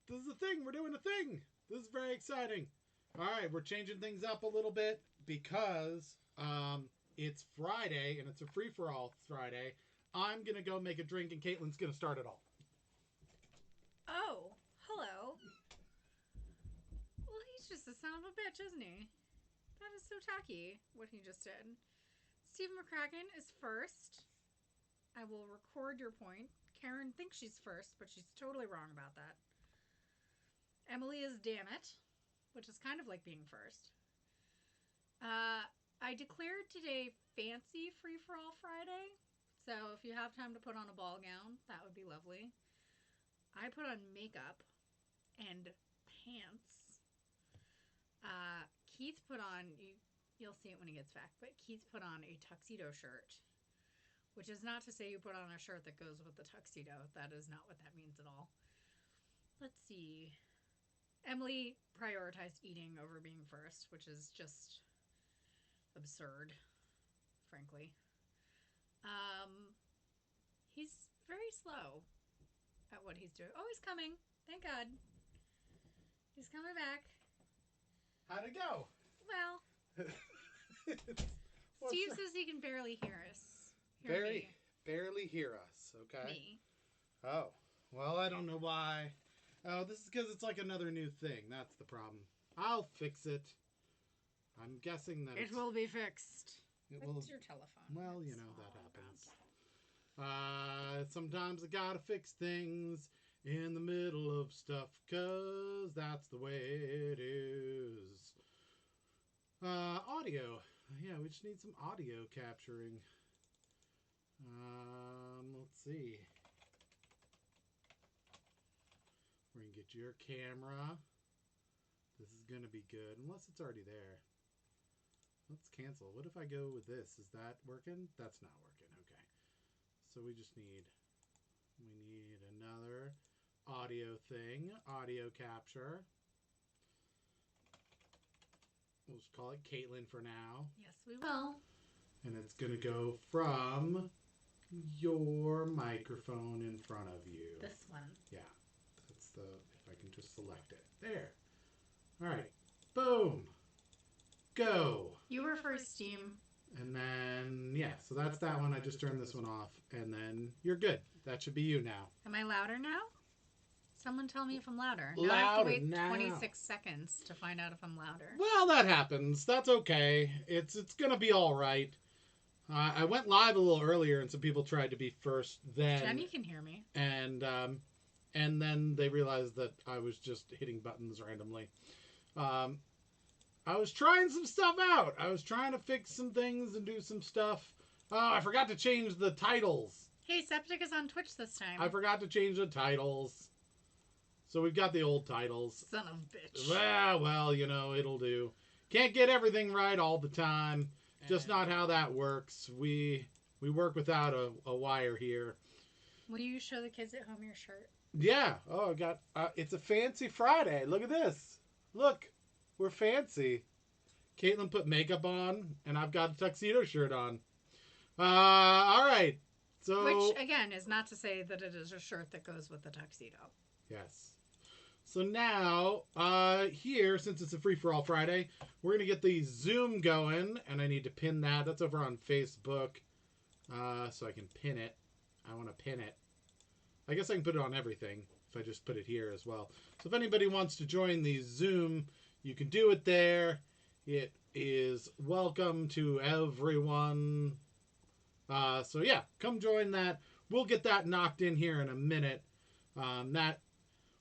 This is a thing. We're doing a thing. This is very exciting. All right, we're changing things up a little bit because it's Friday and it's a free for all Friday. I'm gonna go make a drink and Caitlin's gonna start it all. Oh, hello. Well, he's just a son of a bitch, isn't he? That is so tacky, what he just did. Stephen McCracken is first. I will record your point. Karen thinks she's first, but she's totally wrong about that. Emily is damn it, which is kind of like being first. I declared today Fancy Free for All Friday. So if you have time to put on a ball gown, that would be lovely. I put on makeup and pants. Keith put on, you'll see it when he gets back, but Keith put on a tuxedo shirt, which is not to say you put on a shirt that goes with the tuxedo. That is not what that means at all. Let's see. Emily prioritized eating over being first, which is just absurd, frankly. He's very slow at what he's doing. Oh, he's coming. Thank God. He's coming back. How'd it go? Well, Steve says he can barely hear us. Barely hear us. Okay. Me. Oh, well, I don't know why. Oh, this is because it's like another new thing. That's the problem. I'll fix it. I'm guessing that It will be fixed. It's your telephone. Well, you know that happens. Sometimes I gotta fix things in the middle of stuff, 'cause that's the way it is. Audio. Yeah, we just need some audio capturing. Let's see. We're gonna get your camera. This is gonna be good, unless it's already there. Let's cancel. What if I go with this? Is that working? That's not working. Okay. So we need another audio thing. Audio capture. We'll just call it Caitlin for now. Yes, we will. And it's going to go from your microphone in front of you. This one. Yeah. That's if I can just select it. There. All right. Boom. Go. You were first, Steam. And then, yeah, so that's that one. I just turned this one off. And then you're good. That should be you now. Am I louder now? Someone tell me if I'm louder. Louder now I have to wait now. 26 seconds to find out if I'm louder. Well, that happens. That's okay. It's going to be all right. I went live a little earlier, and some people tried to be first then. Jenny can hear me. And then they realized that I was just hitting buttons randomly. I was trying some stuff out. I was trying to fix some things and do some stuff. Oh, I forgot to change the titles. Hey, Septic is on Twitch this time. I forgot to change the titles. So we've got the old titles. Son of a bitch. Well, you know, it'll do. Can't get everything right all the time. Just not how that works. We work without a wire here. Will you show the kids at home your shirt? Yeah. Oh, I got. It's a fancy Friday. Look at this. Look, we're fancy. Caitlin put makeup on, and I've got a tuxedo shirt on. All right. So. Which again is not to say that it is a shirt that goes with the tuxedo. Yes. So now, here, since it's a free-for-all Friday, we're going to get the Zoom going, and I need to pin that. That's over on Facebook, so I can pin it. I want to pin it. I guess I can put it on everything if I just put it here as well. So if anybody wants to join the Zoom, you can do it there. It is welcome to everyone. So yeah, come join that. We'll get that knocked in here in a minute.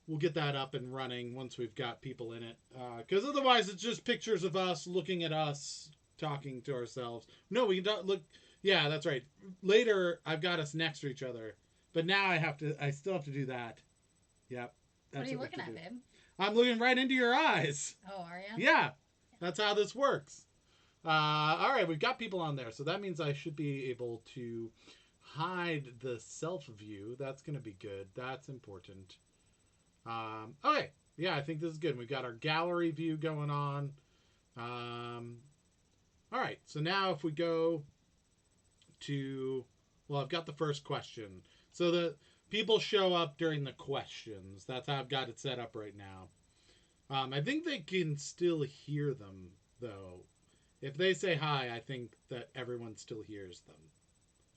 We'll get that up and running once we've got people in it. Because otherwise it's just pictures of us looking at us, talking to ourselves. No, we can look. Yeah, that's right. Later, I've got us next to each other. But now I still have to do that. Yep. What are you looking at, babe? I'm looking right into your eyes. Oh, are you? Yeah. That's how this works. All right, we've got people on there. So that means I should be able to hide the self view. That's going to be good. That's important. Okay. Yeah, I think this is good. We've got our gallery view going on. All right. So now if we go to, well, I've got the first question. So the people show up during the questions. That's how I've got it set up right now. I think they can still hear them, though. If they say hi, I think that everyone still hears them.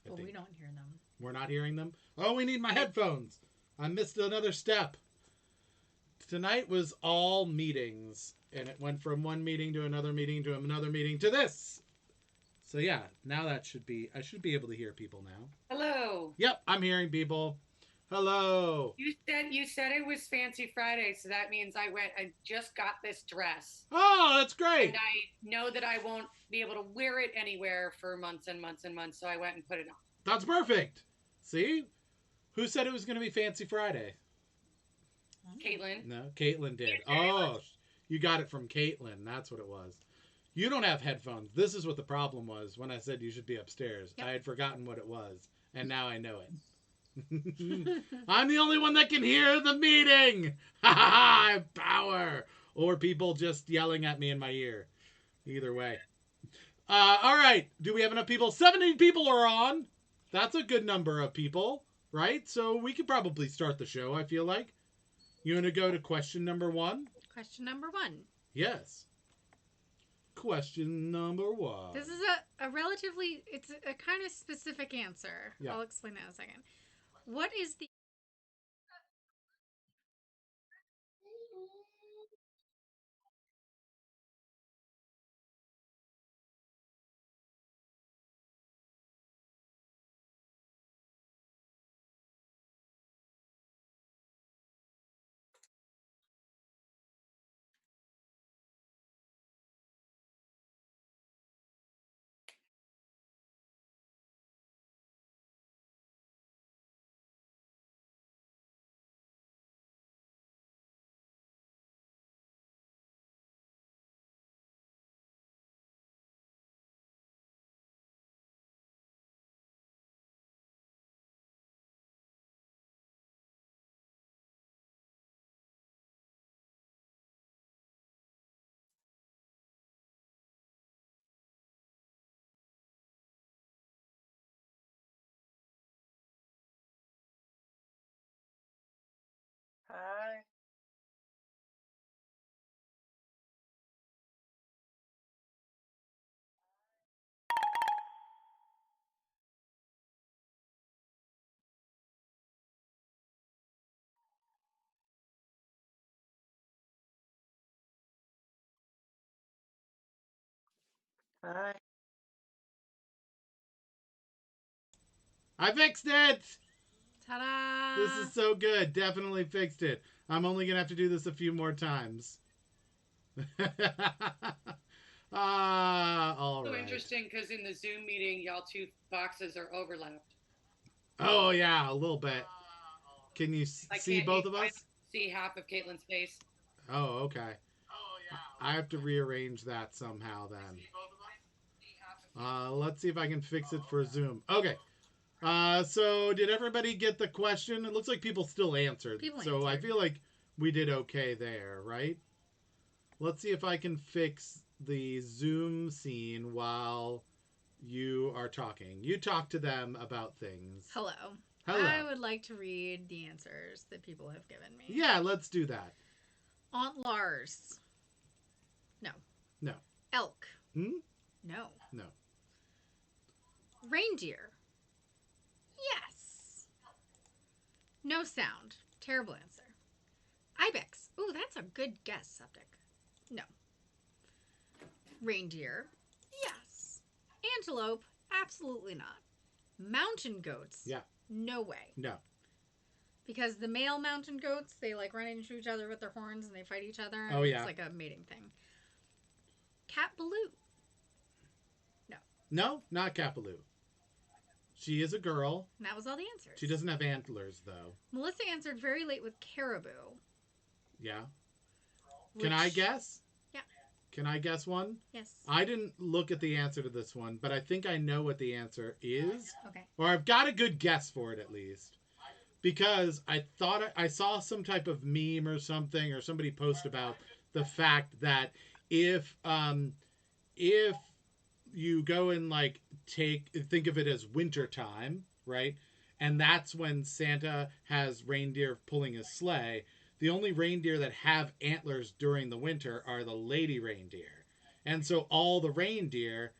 Well, we don't hear them. We're not hearing them? Oh, we need my headphones. I missed another step. Tonight was all meetings, and it went from one meeting to another meeting to another meeting to this. So yeah, now I should be able to hear people now. Hello. Yep, I'm hearing people. Hello. You said it was Fancy Friday, so that means I just got this dress. Oh, that's great. And I know that I won't be able to wear it anywhere for months and months and months, so I went and put it on. That's perfect. See? Who said it was going to be Fancy Friday? Caitlin. No, Caitlin did. Oh, you got it from Caitlin. That's what it was. You don't have headphones. This is what the problem was when I said you should be upstairs. Yep. I had forgotten what it was, and now I know it. I'm the only one that can hear the meeting. Ha ha ha! I have power. Or people just yelling at me in my ear. Either way. All right. Do we have enough people? 70 people are on. That's a good number of people, right? So we could probably start the show, I feel like. You want to go to question number 1? Question number 1. Yes. Question number 1. This is a relatively, it's a kind of specific answer. Yeah. I'll explain that in a second. What is the... Hi. Hi. I fixed it! Ta-da! This is so good. Definitely fixed it. I'm only going to have to do this a few more times. All so right. Interesting because in the Zoom meeting, y'all two boxes are overlapped. Oh, yeah, a little bit. Can you see both of us? See half of Caitlin's face. Oh, okay. I have to rearrange that somehow then. Let's see if I can fix it for Zoom. Okay. So did everybody get the question? It looks like people still answered. So I feel like we did okay there, right? Let's see if I can fix the Zoom scene while you are talking. You talk to them about things. Hello. Hello. I would like to read the answers that people have given me. Yeah, let's do that. Aunt Lars. No. No. Elk. Hmm? No. No. Reindeer. Yes. No sound. Terrible answer. Ibex. Ooh, that's a good guess, Septic. No. Reindeer. Yes. Antelope. Absolutely not. Mountain goats. Yeah. No way. No. Because the male mountain goats, they like run into each other with their horns and they fight each other. Oh, yeah. It's like a mating thing. Cat Baloo. No. No, not Cat Baloo. She is a girl. And that was all the answers. She doesn't have antlers, though. Melissa answered very late with caribou. Yeah. Can I guess? Yeah. Can I guess one? Yes. I didn't look at the answer to this one, but I think I know what the answer is. Okay. Or I've got a good guess for it, at least. Because I thought I saw some type of meme or something, or somebody post about the fact that if you go and like think of it as winter time, right? And that's when Santa has reindeer pulling his sleigh. The only reindeer that have antlers during the winter are the lady reindeer. And so all the reindeer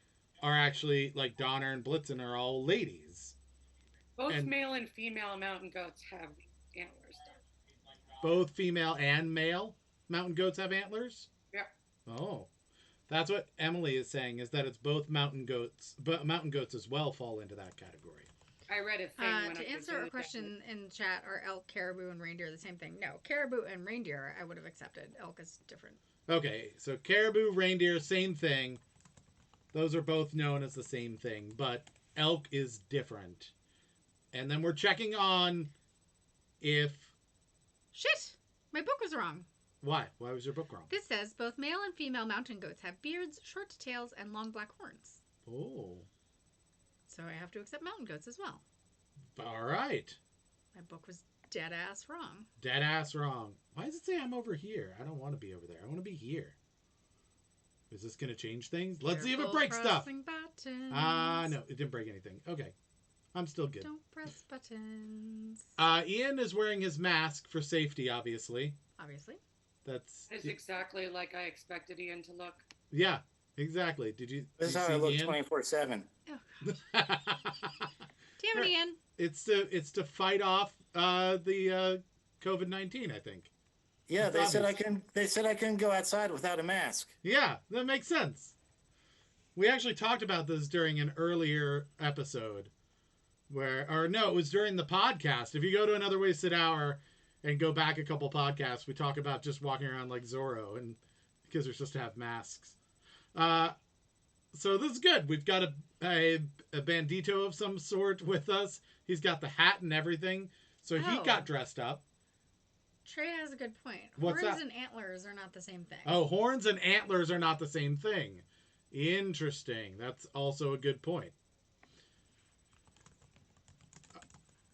are actually, like Donner and Blitzen, are all ladies. Both And male and female mountain goats have antlers. both female and male mountain goats have antlers? Yep. Oh. That's what Emily is saying, is that it's both mountain goats, but mountain goats as well fall into that category. I read a thing. When To answer a question in chat, are elk, caribou, and reindeer the same thing? No. Caribou and reindeer I would have accepted. Elk is different. Okay, so caribou, reindeer, same thing. Those are both known as the same thing, but elk is different. And then we're checking on if... Shit! My book was wrong. Why? Why was your book wrong? This says both male and female mountain goats have beards, short tails, and long black horns. Oh. So I have to accept mountain goats as well. All right. My book was dead ass wrong. Dead ass wrong. Why does it say I'm over here? I don't want to be over there. I want to be here. Is this going to change things? Let's see if it breaks stuff. No, it didn't break anything. Okay. I'm still good. Don't press buttons. Ian is wearing his mask for safety, obviously. Obviously. It's exactly like I expected Ian to look. Yeah, exactly. Did you? This is how I look 24/7. Damn it, Ian. It's to fight off the COVID-19, I think. Yeah, It's they obvious. said I couldn't go outside without a mask. Yeah, that makes sense. We actually talked about this during an earlier episode, it was during the podcast. If you go to Another Wasted Hour and go back a couple podcasts, we talk about just walking around like Zorro, and because we're supposed to have masks. So this is good. We've got a bandito of some sort with us. He's got the hat and everything, so he got dressed up. Trey has a good point. What's Horns that? and antlers are not the same thing. Oh, horns and antlers are not the same thing. Interesting. That's also a good point.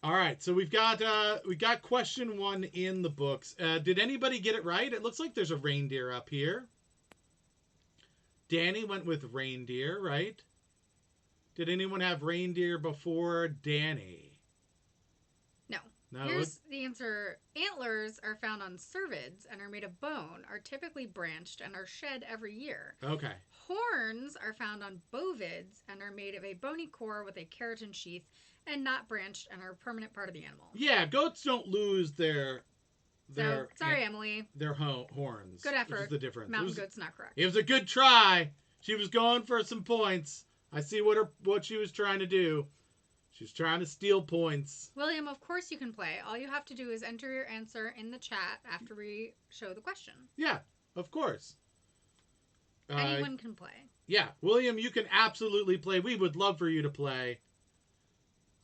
All right, so we got question 1 in the books. Did anybody get it right? It looks like there's a reindeer up here. Danny went with reindeer, right? Did anyone have reindeer before Danny? No. No. Here's the answer. Antlers are found on cervids and are made of bone, are typically branched, and are shed every year. Okay. Horns are found on bovids and are made of a bony core with a keratin sheath and not branched and are a permanent part of the animal. Yeah, goats don't lose their sorry, Emily. Their horns. Good effort. Which is the difference. Mountain goat's not correct. It was a good try. She was going for some points. I see what she was trying to do. She was trying to steal points. William, of course you can play. All you have to do is enter your answer in the chat after we show the question. Yeah, of course. Anyone can play. Yeah, William, you can absolutely play. We would love for you to play.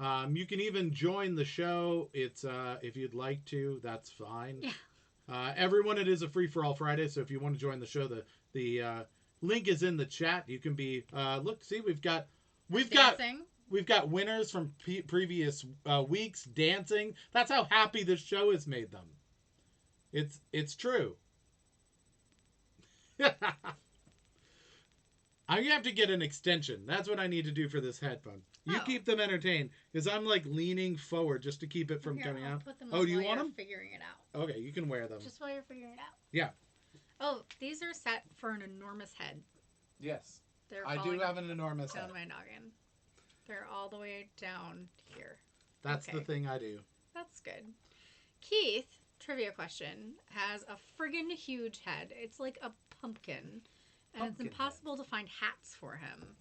You can even join the show. It's if you'd like to, that's fine. Yeah. Everyone, it is a free for all Friday, so if you want to join the show, the link is in the chat. You can be look. See, we've got winners from previous weeks dancing. That's how happy this show has made them. It's true. I'm going to have to get an extension. That's what I need to do for this headphone. You keep them entertained, because I'm like leaning forward just to keep it from coming out. Oh, do you want them? Figuring it out. Okay, you can wear them. Just while you're figuring it out. Yeah. Oh, these are set for an enormous head. Yes. They're I do have an enormous down head. my noggin. They're all the way down here. That's the thing I do. That's good. Keith, trivia question, has a friggin' huge head. It's like a pumpkin. And it's impossible to find hats for him.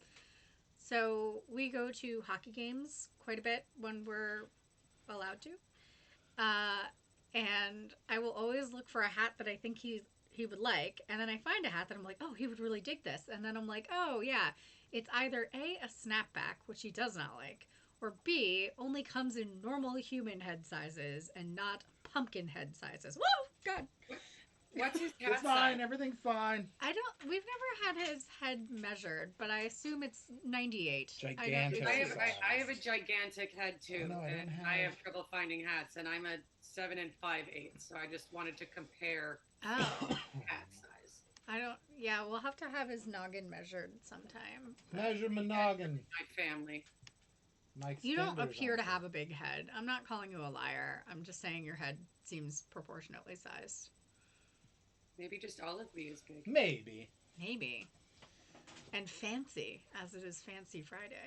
So we go to hockey games quite a bit when we're allowed to. And I will always look for a hat that I think he would like. And then I find a hat that I'm like, oh, he would really dig this. And then I'm like, oh, yeah. It's either A, a snapback, which he does not like, or B, only comes in normal human head sizes and not pumpkin head sizes. Whoa! God! What's his hat It's fine. size? Everything's fine. We've never had his head measured, but I assume it's 98. Gigantic. I have a gigantic head too, Oh, no, I don't and have- I have trouble finding hats, and I'm a 7 5/8, so I just wanted to compare Oh. hat size. Yeah, we'll have to have his noggin measured sometime. Measure my noggin. My family. My You don't extender's appear on to too. have a big head. I'm not calling you a liar. I'm just saying your head seems proportionately sized. Maybe just all of me is big. Maybe. Maybe. And fancy, as it is Fancy Friday.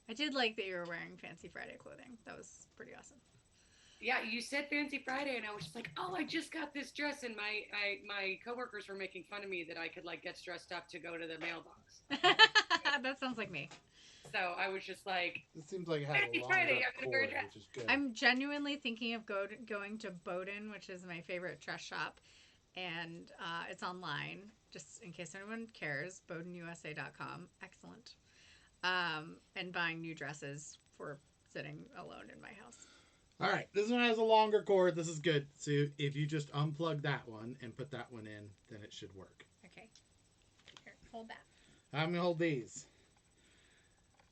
I did like that you were wearing Fancy Friday clothing. That was pretty awesome. Yeah, you said Fancy Friday, and I was just like, oh, I just got this dress, and my coworkers were making fun of me that I could like get dressed up to go to the mailbox. That sounds like me. So I was just like, This seems like it has Fancy a longer Friday, I'm gonna wear a cord, dress. which is good. I'm genuinely thinking of going to Bowdoin, which is my favorite dress shop, and it's online. Just in case anyone cares, BowdoinUSA.com. Excellent. And buying new dresses for sitting alone in my house. All right, this one has a longer cord. This is good. So if you just unplug that one and put that one in, then it should work. Okay. Here, hold that. I'm going to hold these.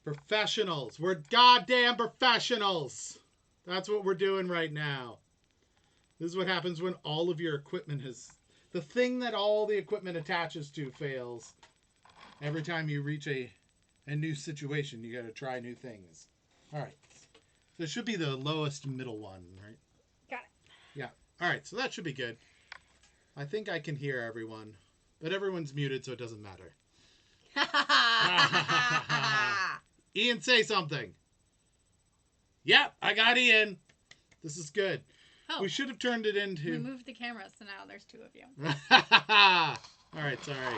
Professionals. We're goddamn professionals. That's what we're doing right now. This is what happens when all of your equipment has... The thing that all the equipment attaches to fails. Every time you reach a new situation, you got to try new things. All right. So it should be the lowest middle one, right? Got it. Yeah. All right, so that should be good. I think I can hear everyone. But everyone's muted, so it doesn't matter. Ian, say something. Yep, I got Ian. This is good. Oh, We should have turned it we into... moved the camera, so now there's two of you. All right, sorry.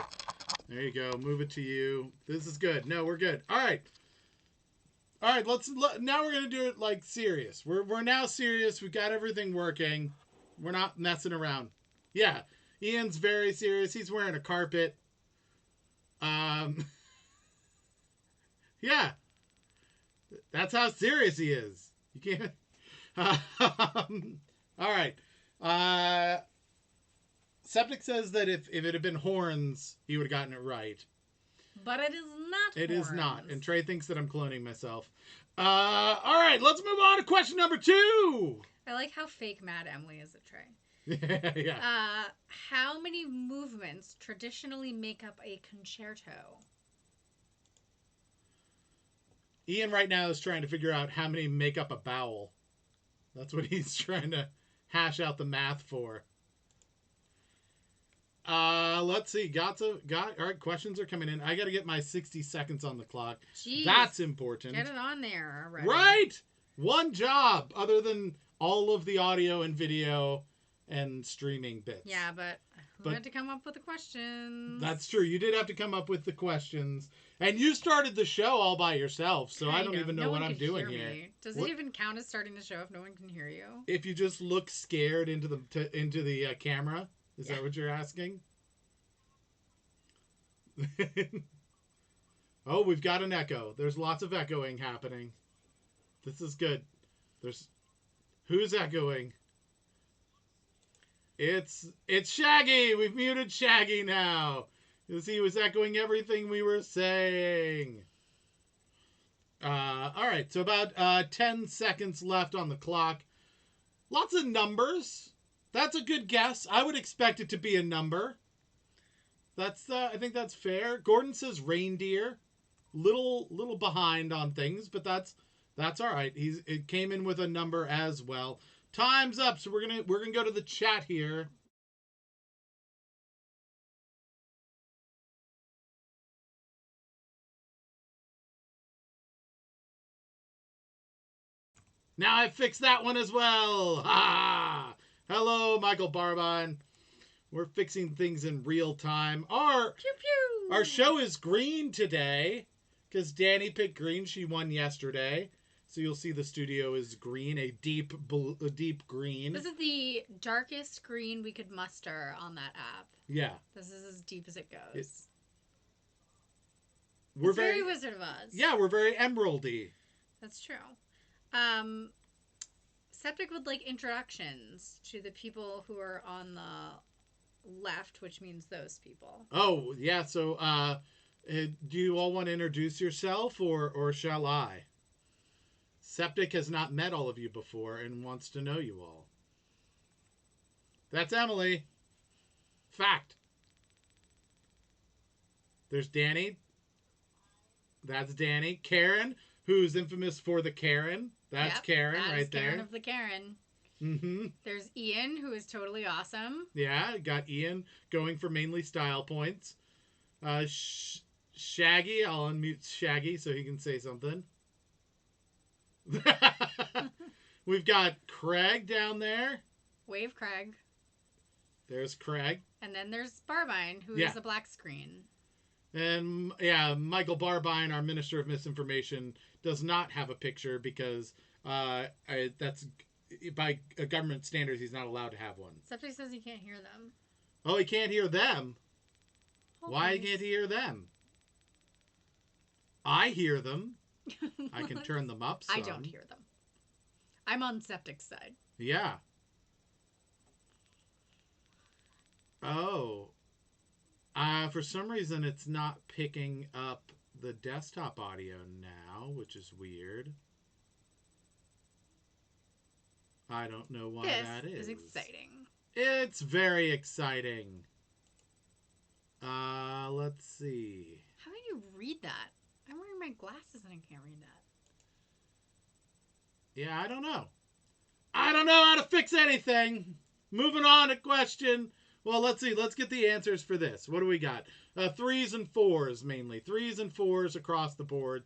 There you go. Move it to you. This is good. No, we're good. All right. All right, now we're going to do it like serious. We're now serious. We've got everything working. We're not messing around. Yeah. Ian's very serious. He's wearing a carpet. Yeah. That's how serious he is. You can't all right. Septic says that if it had been horns, he would have gotten it right. But it is not. It is not. horns. And Trey thinks that I'm cloning myself. All right, let's move on to question number 2. I like how fake mad Emily is at Trey. Yeah. How many movements traditionally make up a concerto? Ian right now is trying to figure out how many make up a vowel. That's what he's trying to hash out the math for. Let's see. Got all right, questions are coming in. I got to get my 60 seconds on the clock. Jeez, That's important. get it on there already. Right? One job other than all of the audio and video and streaming bits. Yeah, but who But- had to come up with the questions? That's true. You did have to come up with the questions. And you started the show all by yourself, so I Kind don't of. even No know one what I'm could doing hear here. me. Does What- it even count as starting the show if no one can hear you? If you just look scared into the camera, is that what you're asking? Oh, we've got an echo. There's lots of echoing happening. This is good. Who's echoing? It's Shaggy. We've muted Shaggy now, because he was echoing everything we were saying. All right, so about 10 seconds left on the clock. Lots of numbers. That's a good guess. I would expect it to be a number. I think that's fair. Gordon says reindeer. Little behind on things, but that's all right. It came in with a number as well. Time's up, so we're gonna go to the chat here. Now I fixed that one as well. Ha! Hello, Michael Barbine. We're fixing things in real time. Pew pew. Our show is green today because Danny picked green. She won yesterday. So you'll see the studio is green, a deep green. This is the darkest green we could muster on that app. Yeah. This is as deep as it goes. We're It's very Wizard of Oz. Yeah, we're very emeraldy. That's true. Septic would like introductions to the people who are on the left, which means those people. Oh, yeah, so do you all want to introduce yourself or shall I? Septic has not met all of you before and wants to know you all. That's Emily. Fact. There's Danny. That's Danny. Karen. who's infamous for the Karen. That's Yep, Karen that right is Karen there. of the Karen. Mm-hmm. There's Ian, who is totally awesome. Yeah, got Ian going for mainly style points. Shaggy, I'll unmute Shaggy so he can say something. We've got Craig down there. Wave Craig. There's Craig. And then there's Barbine, who Yeah. is a black screen. And Michael Barbine, our Minister of Misinformation, does not have a picture because that's by government standards he's not allowed to have one. Except he says he can't hear them. Oh, he can't hear them. Oh, Why please. can't he hear them? I hear them. I can turn them up some. I don't hear them. I'm on Septic's side. Yeah. Oh. For some reason, it's not picking up the desktop audio now, which is weird. I don't know why that This is exciting. It's very exciting. Let's see. How can you read that? I'm wearing my glasses and I can't read that. Yeah, I don't know. I don't know how to fix anything. Moving on to question. Well, let's see. Let's get the answers for this. What do we got? 3s and 4s mainly. 3s and 4s across the board.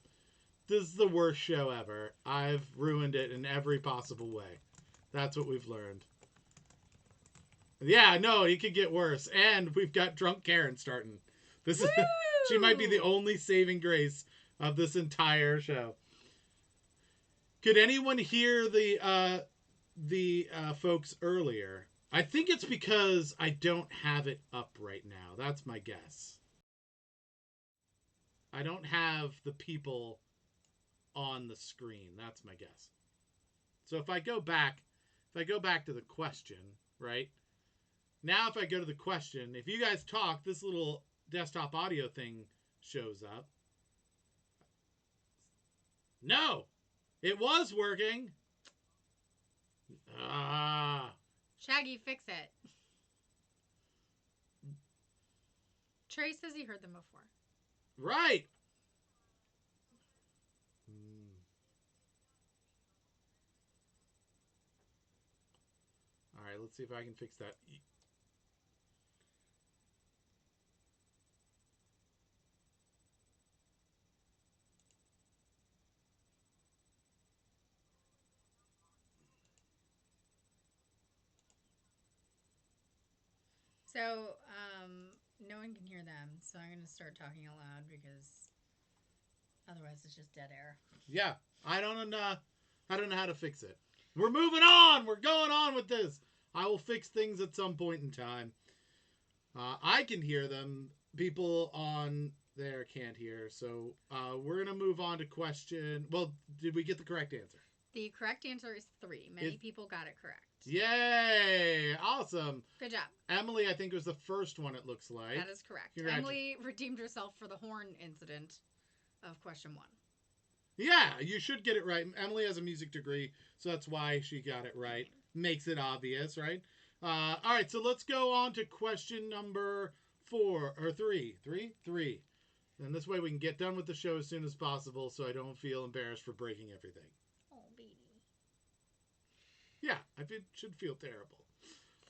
This is the worst show ever. I've ruined it in every possible way. That's what we've learned. Yeah, no, it could get worse. And we've got Drunk Karen starting. This is she might be the only saving grace of this entire show. Could anyone hear the folks earlier? I think it's because I don't have it up right now. That's my guess. I don't have the people on the screen. That's my guess. So if I go back to the question, right? Now if I go to the question, if you guys talk, this little desktop audio thing shows up. No! It was working! Shaggy, fix it. Trey says he heard them before. Right! Alright, let's see if I can fix that. So, no one can hear them, so I'm going to start talking out loud because otherwise it's just dead air. Yeah, I don't know how to fix it. We're moving on. We're going on with this. I will fix things at some point in time. I can hear them. People on there can't hear. So we're going to move on to question. Well, did we get the correct answer? The correct answer is 3. Many people got it correct. Yay! Awesome. Good job. Emily, I think, was the first one, it looks like. That is correct. Emily redeemed herself for the horn incident of question 1. Yeah, you should get it right. Emily has a music degree, so that's why she got it right. Makes it obvious, right? All right, so let's go on to question number 4 or 3. 3. And this way we can get done with the show as soon as possible so I don't feel embarrassed for breaking everything. Oh, baby. Yeah, should feel terrible.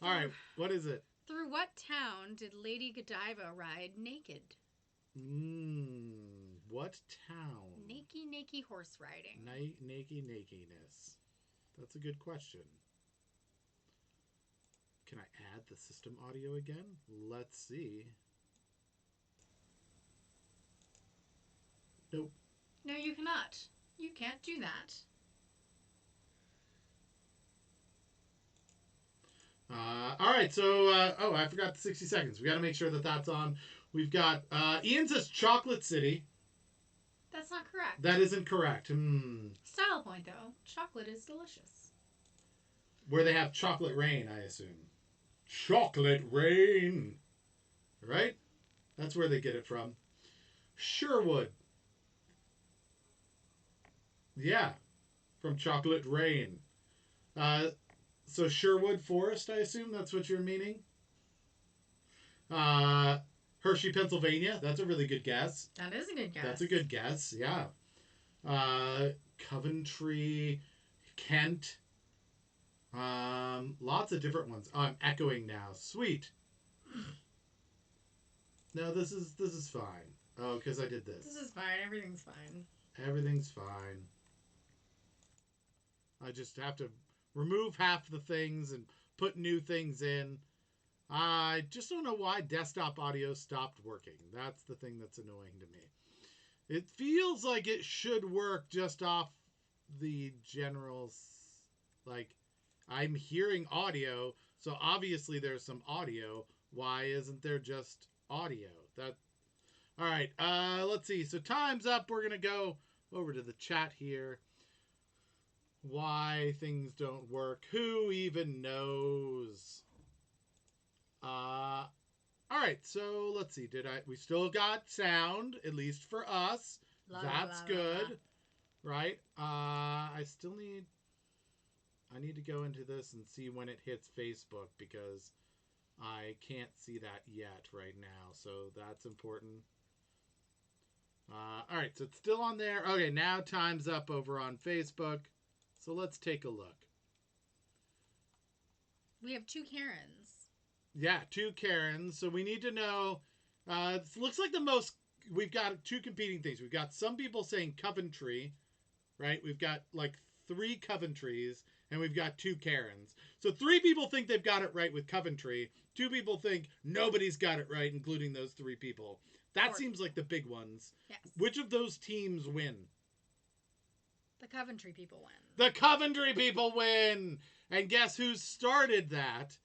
All right, what is it? Through what town did Lady Godiva ride naked? What town? Nakey horse riding. Nakiness. That's a good question. Can I add the system audio again? Let's see. Nope. No, you cannot. You can't do that. All right, so, I forgot the 60 seconds. We got to make sure that that's on. We've got, Ian says Chocolate City. That's not correct. That isn't correct. Style point, though. Chocolate is delicious. Where they have chocolate rain, I assume. Chocolate rain. Right? That's where they get it from. Sherwood. Yeah. From Chocolate Rain. So Sherwood Forest, I assume that's what you're meaning. Hershey, Pennsylvania. That's a really good guess. That is a good guess. That's a good guess, yeah. Coventry, Kent. Lots of different ones. Oh, I'm echoing now. Sweet. No, this is fine. Oh, because I did this. This is fine. Everything's fine. Everything's fine. I just have to remove half the things and put new things in. I just don't know why desktop audio stopped working. That's the thing that's annoying to me. It feels like it should work just off the general, like, I'm hearing audio, so obviously there's some audio. Why isn't there just audio? All right, let's see. So time's up. We're going to go over to the chat here. Why things don't work. Who even knows? All right, so let's see. We still got sound, at least for us. That's good. Right? I need to go into this and see when it hits Facebook because I can't see that yet right now. So that's important. All right, so it's still on there. Okay, now time's up over on Facebook. So let's take a look. We have 2 Karens. Yeah, 2 Karens. So we need to know. It looks like we've got 2 competing things. We've got some people saying Coventry, right? We've got like 3 Coventrys, and we've got 2 Karens. So 3 people think they've got it right with Coventry. 2 people think nobody's got it right, including those 3 people. That seems like the big ones. Yes. Which of those teams win? The Coventry people win. The Coventry people win! And guess who started that?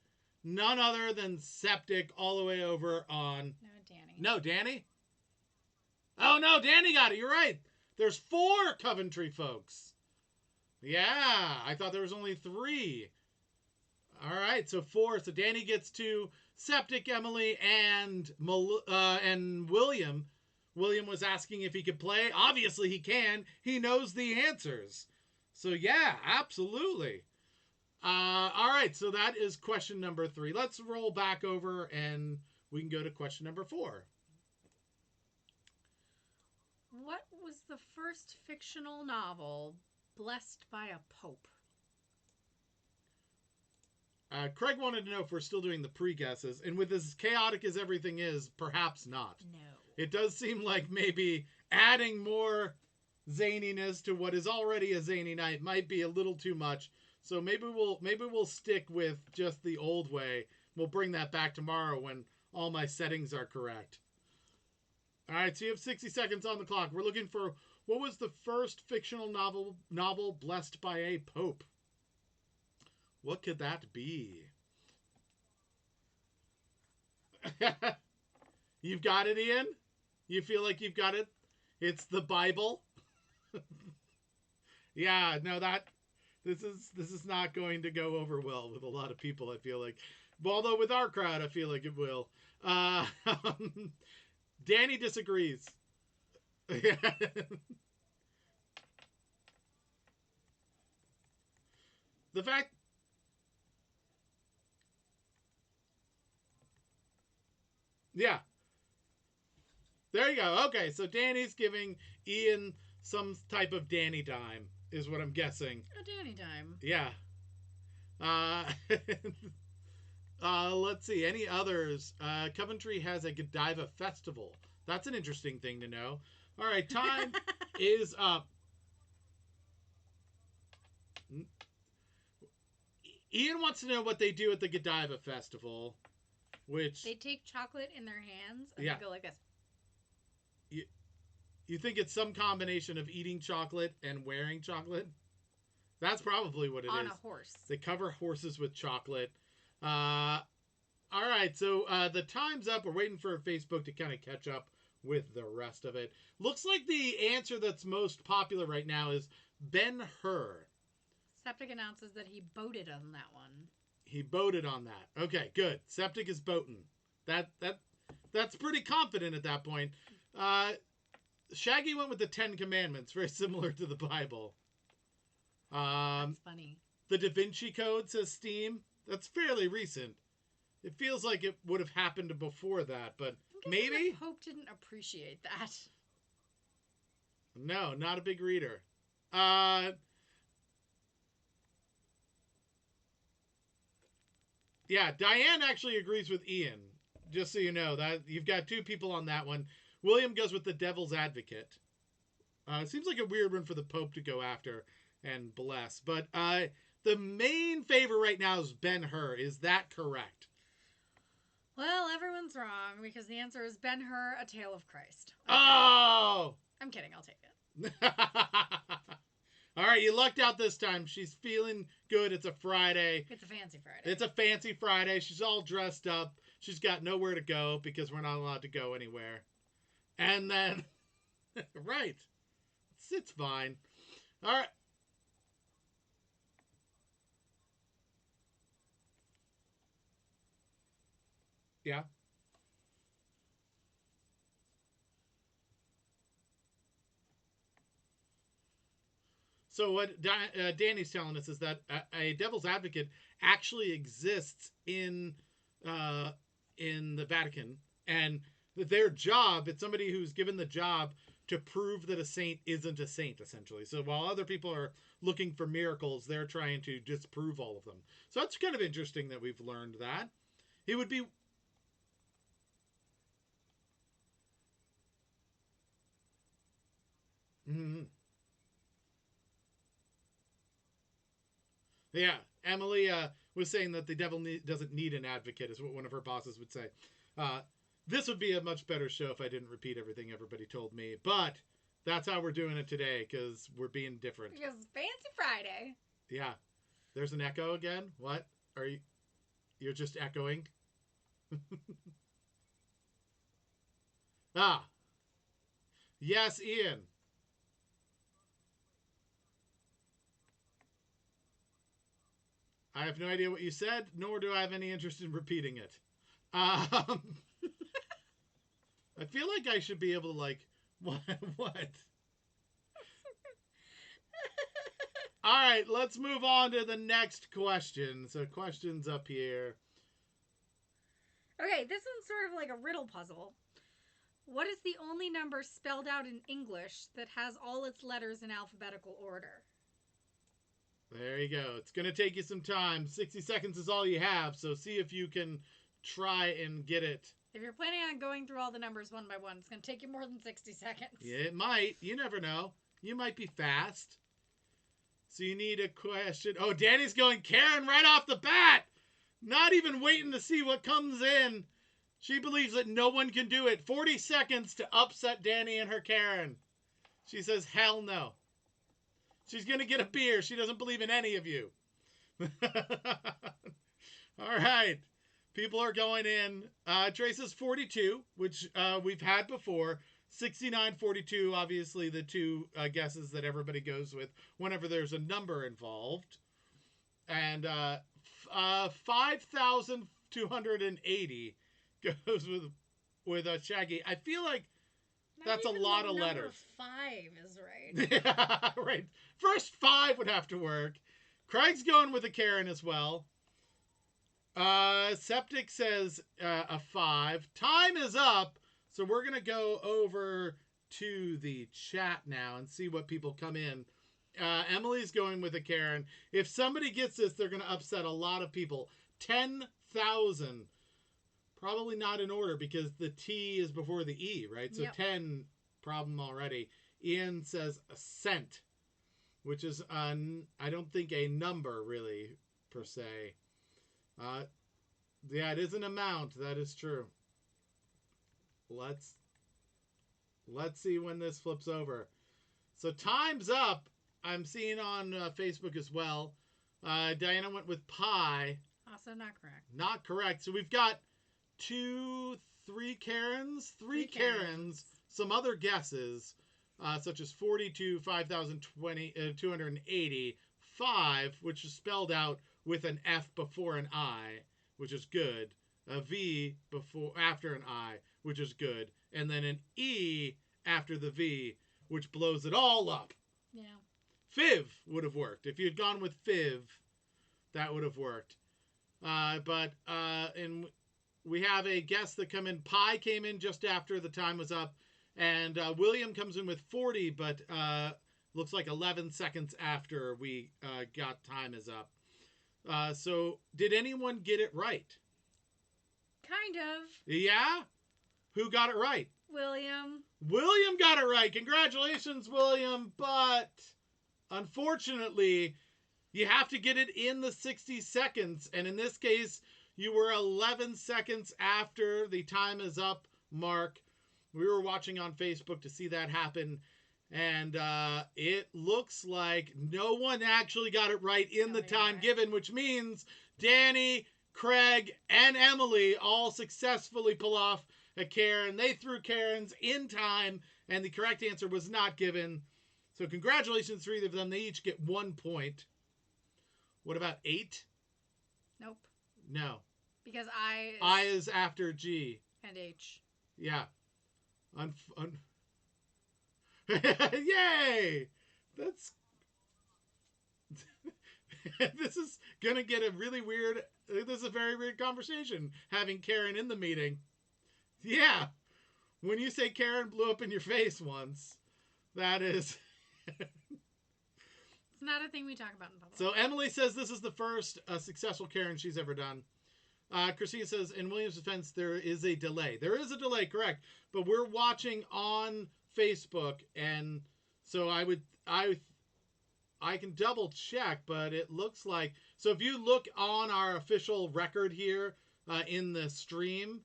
None other than Septic all the way over on... No, Danny. No, Danny? Oh, no, Danny got it. You're right. There's 4 Coventry folks. Yeah, I thought there was only 3. All right, so 4. So Danny gets 2. Septic, Emily, and William. William was asking if he could play. Obviously he can. He knows the answers. So yeah, absolutely. All right, so that is question number 3. Let's roll back over and we can go to question number 4. What was the first fictional novel blessed by a pope? Craig wanted to know if we're still doing the pre-guesses, and with as chaotic as everything is, perhaps not. No. It does seem like maybe adding more zaniness to what is already a zany night might be a little too much. So maybe we'll stick with just the old way. We'll bring that back tomorrow when all my settings are correct. All right, so you have 60 seconds on the clock. We're looking for what was the first fictional novel blessed by a pope? What could that be? You've got it, Ian? You feel like you've got it? It's the Bible? Yeah, no, this is not going to go over well with a lot of people, I feel like. Although with our crowd, I feel like it will. Danny disagrees. The fact... Yeah. There you go. Okay, so Danny's giving Ian some type of Danny dime, is what I'm guessing. A Danny dime. Yeah. Let's see. Any others? Coventry has a Godiva festival. That's an interesting thing to know. All right, time is up. Ian wants to know what they do at the Godiva festival, which... They take chocolate in their hands and Yeah. they go like this. You think it's some combination of eating chocolate and wearing chocolate? That's probably what it is. On a horse. They cover horses with chocolate. All right, so the time's up. We're waiting for Facebook to kind of catch up with the rest of it. Looks like the answer that's most popular right now is Ben-Hur. Septic announces that he boated on that one. He boated on that. Okay, good. Septic is boating. That's pretty confident at that point. Shaggy went with the 10 Commandments, very similar to the Bible. That's funny. The Da Vinci Code, says Steam. That's fairly recent. It feels like it would have happened before that, but maybe? The Pope didn't appreciate that. No, not a big reader. Yeah, Diane actually agrees with Ian. Just so you know, that you've got two people on that one. William goes with the Devil's Advocate. It seems like a weird one for the Pope to go after and bless. But the main favor right now is Ben-Hur. Is that correct? Well, everyone's wrong because the answer is Ben-Hur, A Tale of Christ. Oh! I'm kidding. I'll take it. All right, you lucked out this time. She's feeling good. It's a Friday. It's a fancy Friday. It's a fancy Friday. She's all dressed up. She's got nowhere to go because we're not allowed to go anywhere. And then, right. It's fine. All right. Yeah. So what Danny's telling us is that a devil's advocate actually exists in the Vatican, and their job, it's somebody who's given the job to prove that a saint isn't a saint, essentially. So while other people are looking for miracles, they're trying to disprove all of them. So that's kind of interesting that we've learned that. He would be... Mm-hmm. Yeah, Emily was saying that the devil doesn't need an advocate, is what one of her bosses would say. This would be a much better show if I didn't repeat everything everybody told me, but that's how we're doing it today, because we're being different. Because it's Fancy Friday. Yeah. There's an echo again? What? Are you... You're just echoing? Ah. Yes, Ian. I have no idea what you said, nor do I have any interest in repeating it. I feel like I should be able to, like, what? All right, let's move on to the next question. So, questions up here. Okay, this one's sort of like a riddle puzzle. What is the only number spelled out in English that has all its letters in alphabetical order? There you go. It's going to take you some time. 60 seconds is all you have, so see if you can try and get it. If you're planning on going through all the numbers one by one, it's going to take you more than 60 seconds. Yeah, it might. You never know. You might be fast. So you need a question. Oh, Danny's going Karen right off the bat. Not even waiting to see what comes in. She believes that no one can do it. 40 seconds to upset Danny and her Karen. She says, hell no. She's going to get a beer. She doesn't believe in any of you. All right. People are going in. Trace is 42, which we've had before. 69, 42, obviously the two guesses that everybody goes with whenever there's a number involved. And 5,280 goes with Shaggy. I feel like that's a lot of letters. 5 is right. Yeah, right. First 5 would have to work. Craig's going with a Karen as well. Septic says a 5. Time is up, so we're going to go over to the chat now and see what people come in. Emily's going with a Karen. If somebody gets this, they're going to upset a lot of people. 10,000. Probably not in order because the T is before the E, right? So yep. 10, problem already. Ian says a cent, which is, I don't think a number really, per se. Yeah, it is an amount. That is true. Let's see when this flips over. So time's up. I'm seeing on Facebook as well. Diana went with pi. Also not correct. Not correct. So we've got 3 Karens, 3 Karens, some other guesses, such as 42, 5,280, 5, which is spelled out with an F before an I, which is good, a V after an I, which is good, and then an E after the V, which blows it all up. Yeah. Fiv would have worked. If you had gone with Fiv, that would have worked. But we have a guest that come in. Pi came in just after the time was up. And William comes in with 40, but looks like 11 seconds after we got time is up. So did anyone get it right? Kind of. Yeah? Who got it right? William. William got it right. Congratulations, William. But unfortunately, you have to get it in the 60 seconds. And in this case, you were 11 seconds after the time is up mark. We were watching on Facebook to see that happen. And it looks like no one actually got it right in the time given, which means Danny, Craig, and Emily all successfully pull off a Karen. They threw Karens in time, and the correct answer was not given. So congratulations to either of them. They each get 1 point. What about 8? Nope. No. Because I is after G. And H. Yeah. Yay! That's... This is going to get a really weird... This is a very weird conversation, having Karen in the meeting. Yeah. When you say Karen blew up in your face once, that is... It's not a thing we talk about in public. So Emily says this is the first successful Karen she's ever done. Christina says, in William's defense, there is a delay. There is a delay, correct. But we're watching on Facebook, and so I can double check, but it looks like... So if you look on our official record here in the stream,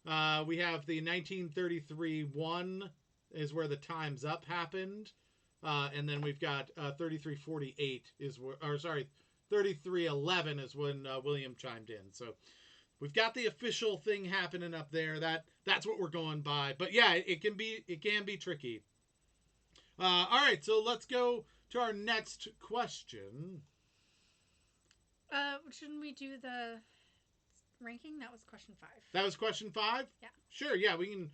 we have the 1933 1 is where the time's up happened. And then we've got 33:48 is where, or sorry, 33:11 is when William chimed in. So we've got the official thing happening up there. That's what we're going by. But yeah, it can be tricky. All right, so let's go to our next question. Shouldn't we do the ranking? That was question 5. That was question 5? Yeah. Sure. Yeah, we can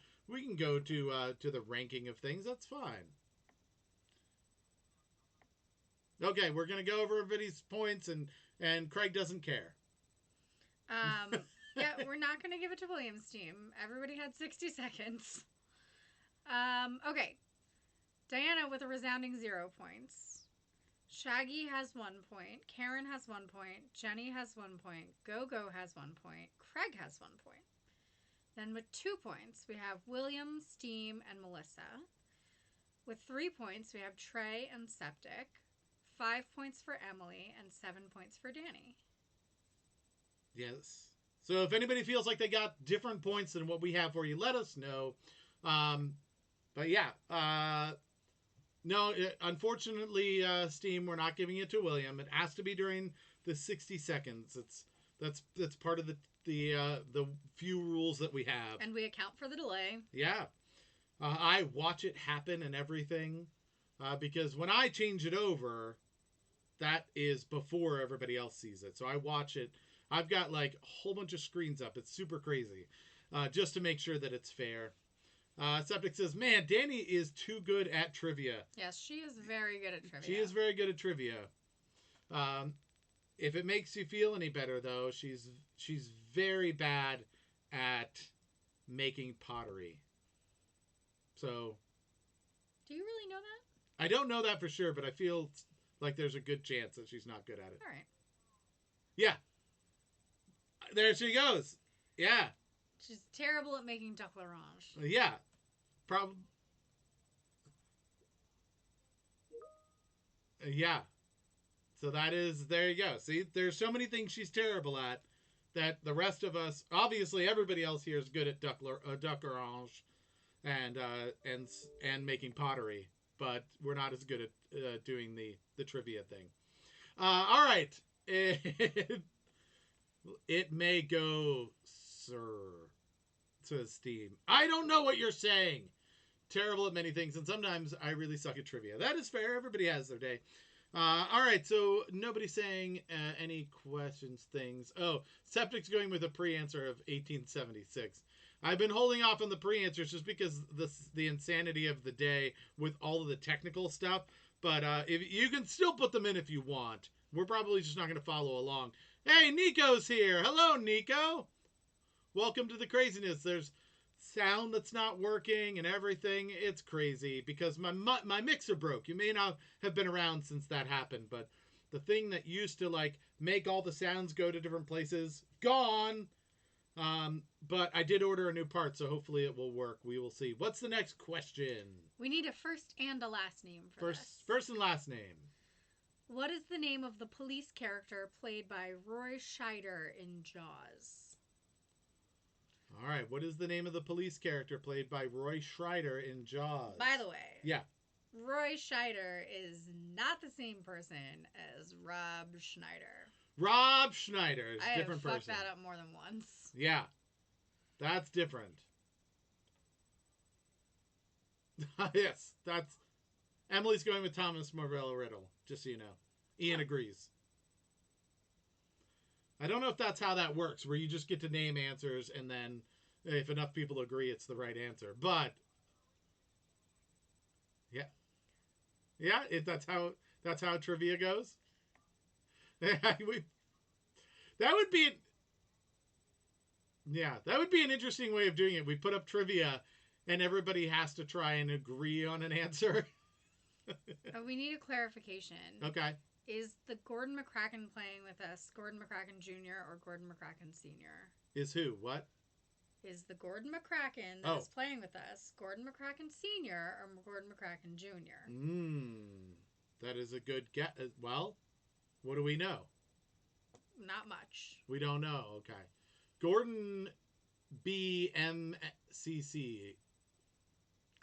go to the ranking of things. That's fine. Okay, we're going to go over everybody's points, and Craig doesn't care. Yeah, we're not going to give it to William's team. Everybody had 60 seconds. Okay. Diana with a resounding 0 points. Shaggy has 1 point. Karen has 1 point. Jenny has 1 point. Go-Go has 1 point. Craig has 1 point. Then with 2 points, we have William, Steam, and Melissa. With 3 points, we have Trey and Septic. 5 points for Emily, and 7 points for Danny. Yes. So if anybody feels like they got different points than what we have for you, let us know. But yeah, no, unfortunately, Steam, we're not giving it to William. It has to be during the 60 seconds. That's part of the few rules that we have. And we account for the delay. Yeah. I watch it happen and everything, because when I change it over, that is before everybody else sees it. So I watch it. I've got like a whole bunch of screens up. It's super crazy, just to make sure that it's fair. Septic says, man, Danny is too good at trivia. Yes, she is very good at trivia. She is very good at trivia. If it makes you feel any better, though, she's very bad at making pottery. So... Do you really know that? I don't know that for sure, but I feel like there's a good chance that she's not good at it. All right. Yeah. There she goes. Yeah. She's terrible at making duck l'orange. Yeah. Probably. Yeah. So that is, there you go. See, there's so many things she's terrible at that the rest of us, obviously everybody else here is good at duck orange and making pottery, but we're not as good at doing the trivia thing. All right. It may go, sir, says Steve. I don't know what you're saying. Terrible at many things, and sometimes I really suck at trivia. That is fair. Everybody has their day. All right, so nobody's saying any questions, things. Oh, Septic's going with a pre-answer of 1876. I've been holding off on the pre-answers just because the insanity of the day with all of the technical stuff. But if you can still put them in if you want. We're probably just not going to follow along. Hey, Nico's here. Hello, Nico. Welcome to the craziness. There's sound that's not working and everything. It's crazy because my mixer broke. You may not have been around since that happened, but the thing that used to like make all the sounds go to different places, gone. But I did order a new part, so hopefully it will work. We will see. What's the next question? We need a first and a last name for this. First and last name. What is the name of the police character played by Roy Scheider in Jaws? All right. What is the name of the police character played by Roy Scheider in Jaws? By the way, yeah, Roy Scheider is not the same person as Rob Schneider. Rob Schneider is I a different have person. fucked that up more than once. Yeah, that's different. Yes, that's... Emily's going with Thomas Morello Riddle, just so you know. Ian agrees. I don't know if that's how that works, where you just get to name answers, and then if enough people agree, it's the right answer. But, yeah. Yeah, that's how trivia goes. That would be... Yeah, that would be an interesting way of doing it. We put up trivia, and everybody has to try and agree on an answer. We need a clarification. Okay. Is the Gordon McCracken playing with us Gordon McCracken Jr. or Gordon McCracken Sr.? Is who? What? Is the Gordon McCracken that is playing with us Gordon McCracken Sr. or Gordon McCracken Jr.? That is a good guess. Well, what do we know? Not much. We don't know. Okay. Gordon BMCC.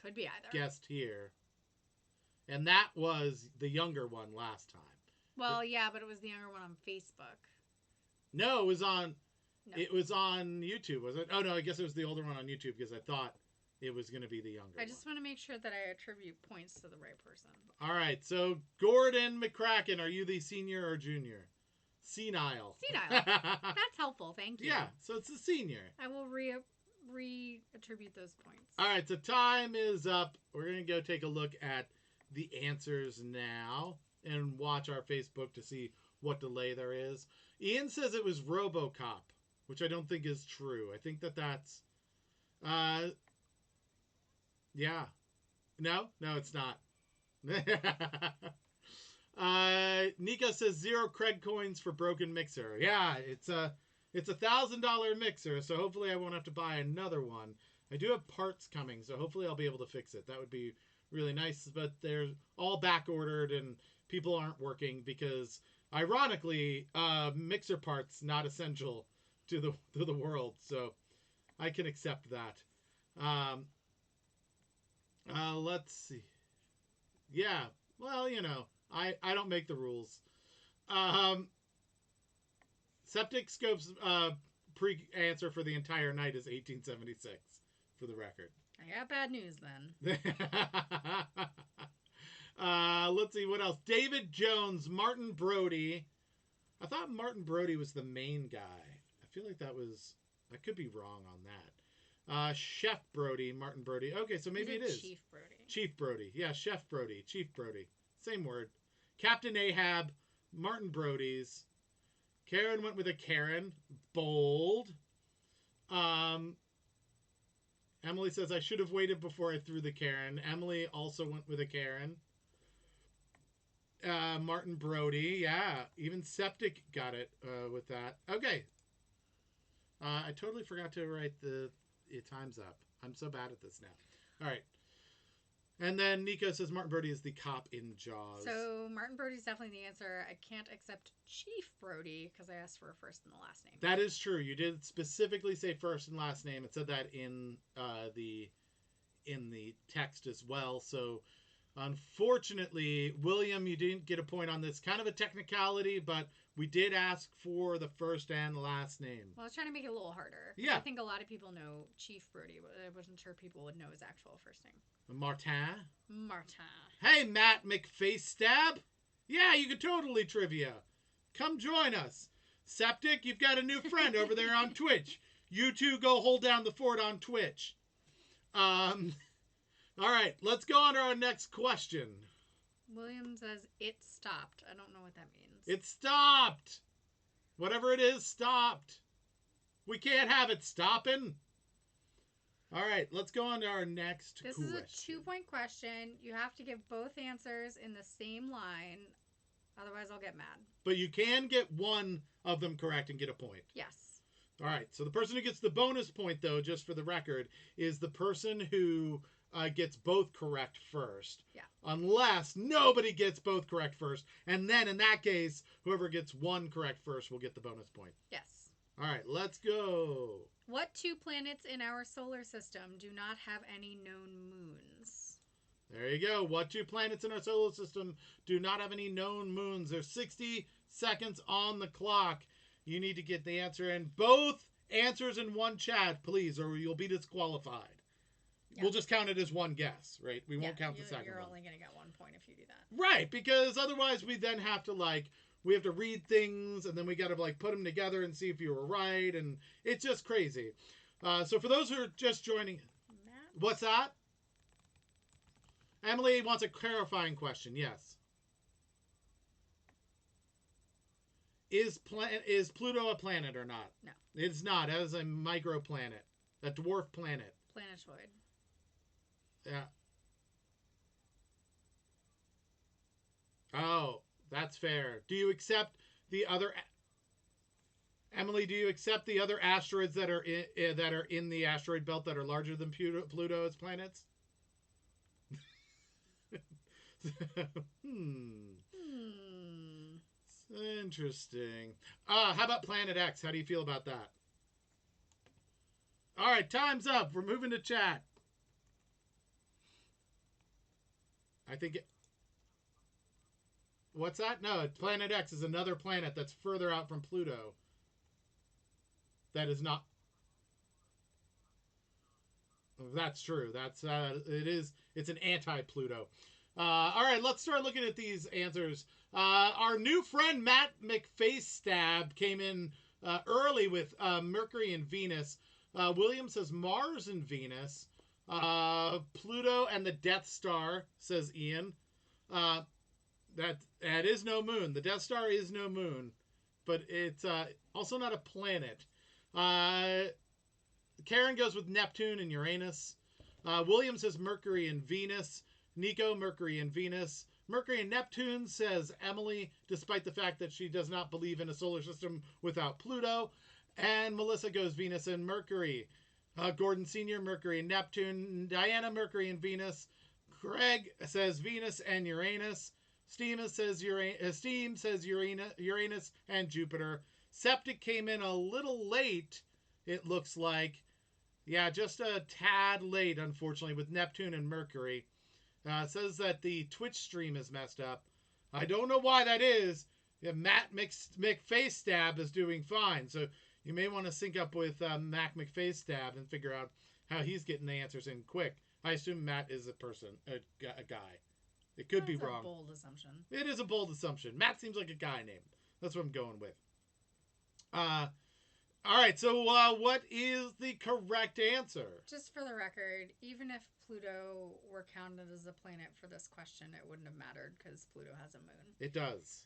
Could be either. Guessed here. And that was the younger one last time. Well, yeah, but it was the younger one on Facebook. No, it was on... No. It was on YouTube, was it? Oh, no, I guess it was the older one on YouTube because I thought it was going to be the younger I just want to make sure that I attribute points to the right person. All right, so Gordon McCracken, are you the senior or junior? Senile. Senile. That's helpful, thank you. Yeah, so it's the senior. I will re-attribute those points. All right, so time is up. We're going to go take a look at the answers now and watch our Facebook to see what delay there is. Ian says it was RoboCop, which I don't think is true. I think that's... yeah. No, it's not. Nico says 0 Craig coins for broken mixer. Yeah, it's a $1,000 mixer, so hopefully I won't have to buy another one. I do have parts coming, so hopefully I'll be able to fix it. That would be really nice, but they're all back ordered and people aren't working because, ironically, mixer parts not essential to the world, so I can accept that. Let's see. Yeah, well, you know, I don't make the rules. Septic Scope's pre-answer for the entire night is 1876, for the record. I got bad news then. Let's see, what else? David Jones, Martin Brody. I thought Martin Brody was the main guy. I feel like I could be wrong on that. Chef Brody, Martin Brody. Okay, so maybe it is. Chief Brody. Chief Brody. Yeah, Chef Brody. Chief Brody. Same word. Captain Ahab, Martin Brody's. Karen went with a Karen. Bold. Emily says, I should have waited before I threw the Karen. Emily also went with a Karen. Martin Brody. Yeah, even Septic got it with that. Okay. I totally forgot to write the time's up. I'm so bad at this now. All right. And then Nico says Martin Brody is the cop in Jaws. So Martin Brody's definitely the answer. I can't accept Chief Brody because I asked for a first and the last name. That is true. You did specifically say first and last name. It said that in the text as well. So unfortunately, William, you didn't get a point on this. Kind of a technicality, but we did ask for the first and last name. Well, I was trying to make it a little harder. Yeah. I think a lot of people know Chief Brody, but I wasn't sure people would know his actual first name. Martin. Martin. Hey, Matt McFacestab. Yeah, you could totally trivia. Come join us. Septic, you've got a new friend over there on Twitch. You two go hold down the fort on Twitch. All right, let's go on to our next question. William says it stopped. I don't know what that means. It stopped. Whatever it is, stopped. We can't have it stopping. All right, let's go on to our next This question. is a 2-point question. You have to give both answers in the same line. Otherwise, I'll get mad. But you can get one of them correct and get a point. Yes. All right, so the person who gets the bonus point, though, just for the record, is the person who gets both correct first. Yeah. Unless nobody gets both correct first. And then, in that case, whoever gets one correct first will get the bonus point. Yes. All right, let's go. What 2 planets in our solar system do not have any known moons? There you go. What 2 planets in our solar system do not have any known moons? There's 60 seconds on the clock. You need to get the answer in. Both answers in one chat, please, or you'll be disqualified. Yeah. We'll just count it as one guess, right? We won't count the second You're one. only going to get 1 point if you do that. Right, because otherwise we then have to, we have to read things, and then we got to, put them together and see if you were right, and it's just crazy. So for those who are just joining... Matt? What's that? Emily wants a clarifying question, yes. Is Pluto a planet or not? No. It's not. It is a microplanet. A dwarf planet. Planetoid. Yeah. Oh, that's fair. Do you accept the other... Emily, do you accept the other asteroids that are in the asteroid belt that are larger than Pluto as planets? Interesting. How about Planet X? How do you feel about that? All right, time's up. We're moving to chat. I think what's that? No, Planet X is another planet that's further out from Pluto. That is not... That's true. That's it's an anti-Pluto. All right, let's start looking at these answers. Our new friend Matt McFacestab came in early with Mercury and Venus. William says Mars and Venus. Pluto and the Death Star, says Ian. That is no moon. The Death Star is no moon, but it's also not a planet. Karen goes with Neptune and Uranus. William says Mercury and Venus. Nico, Mercury and Venus. Mercury and Neptune, says Emily, despite the fact that she does not believe in a solar system without Pluto. And Melissa goes Venus and Mercury. Gordon Sr., Mercury and Neptune. Diana, Mercury and Venus. Greg says Venus and Uranus. Steam says Uranus and Jupiter. Septic came in a little late, it looks like. Yeah, just a tad late, unfortunately, with Neptune and Mercury. Says that the Twitch stream is messed up. I don't know why that is. Yeah, Matt McFacestab is doing fine, so you may want to sync up with Mac McFacestab and figure out how he's getting the answers in quick. I assume Matt is a person, a guy. It could be wrong. That's a bold assumption. It is a bold assumption. Matt seems like a guy name. That's what I'm going with. All right, so what is the correct answer? Just for the record, even if Pluto were counted as a planet for this question, it wouldn't have mattered because Pluto has a moon. It does.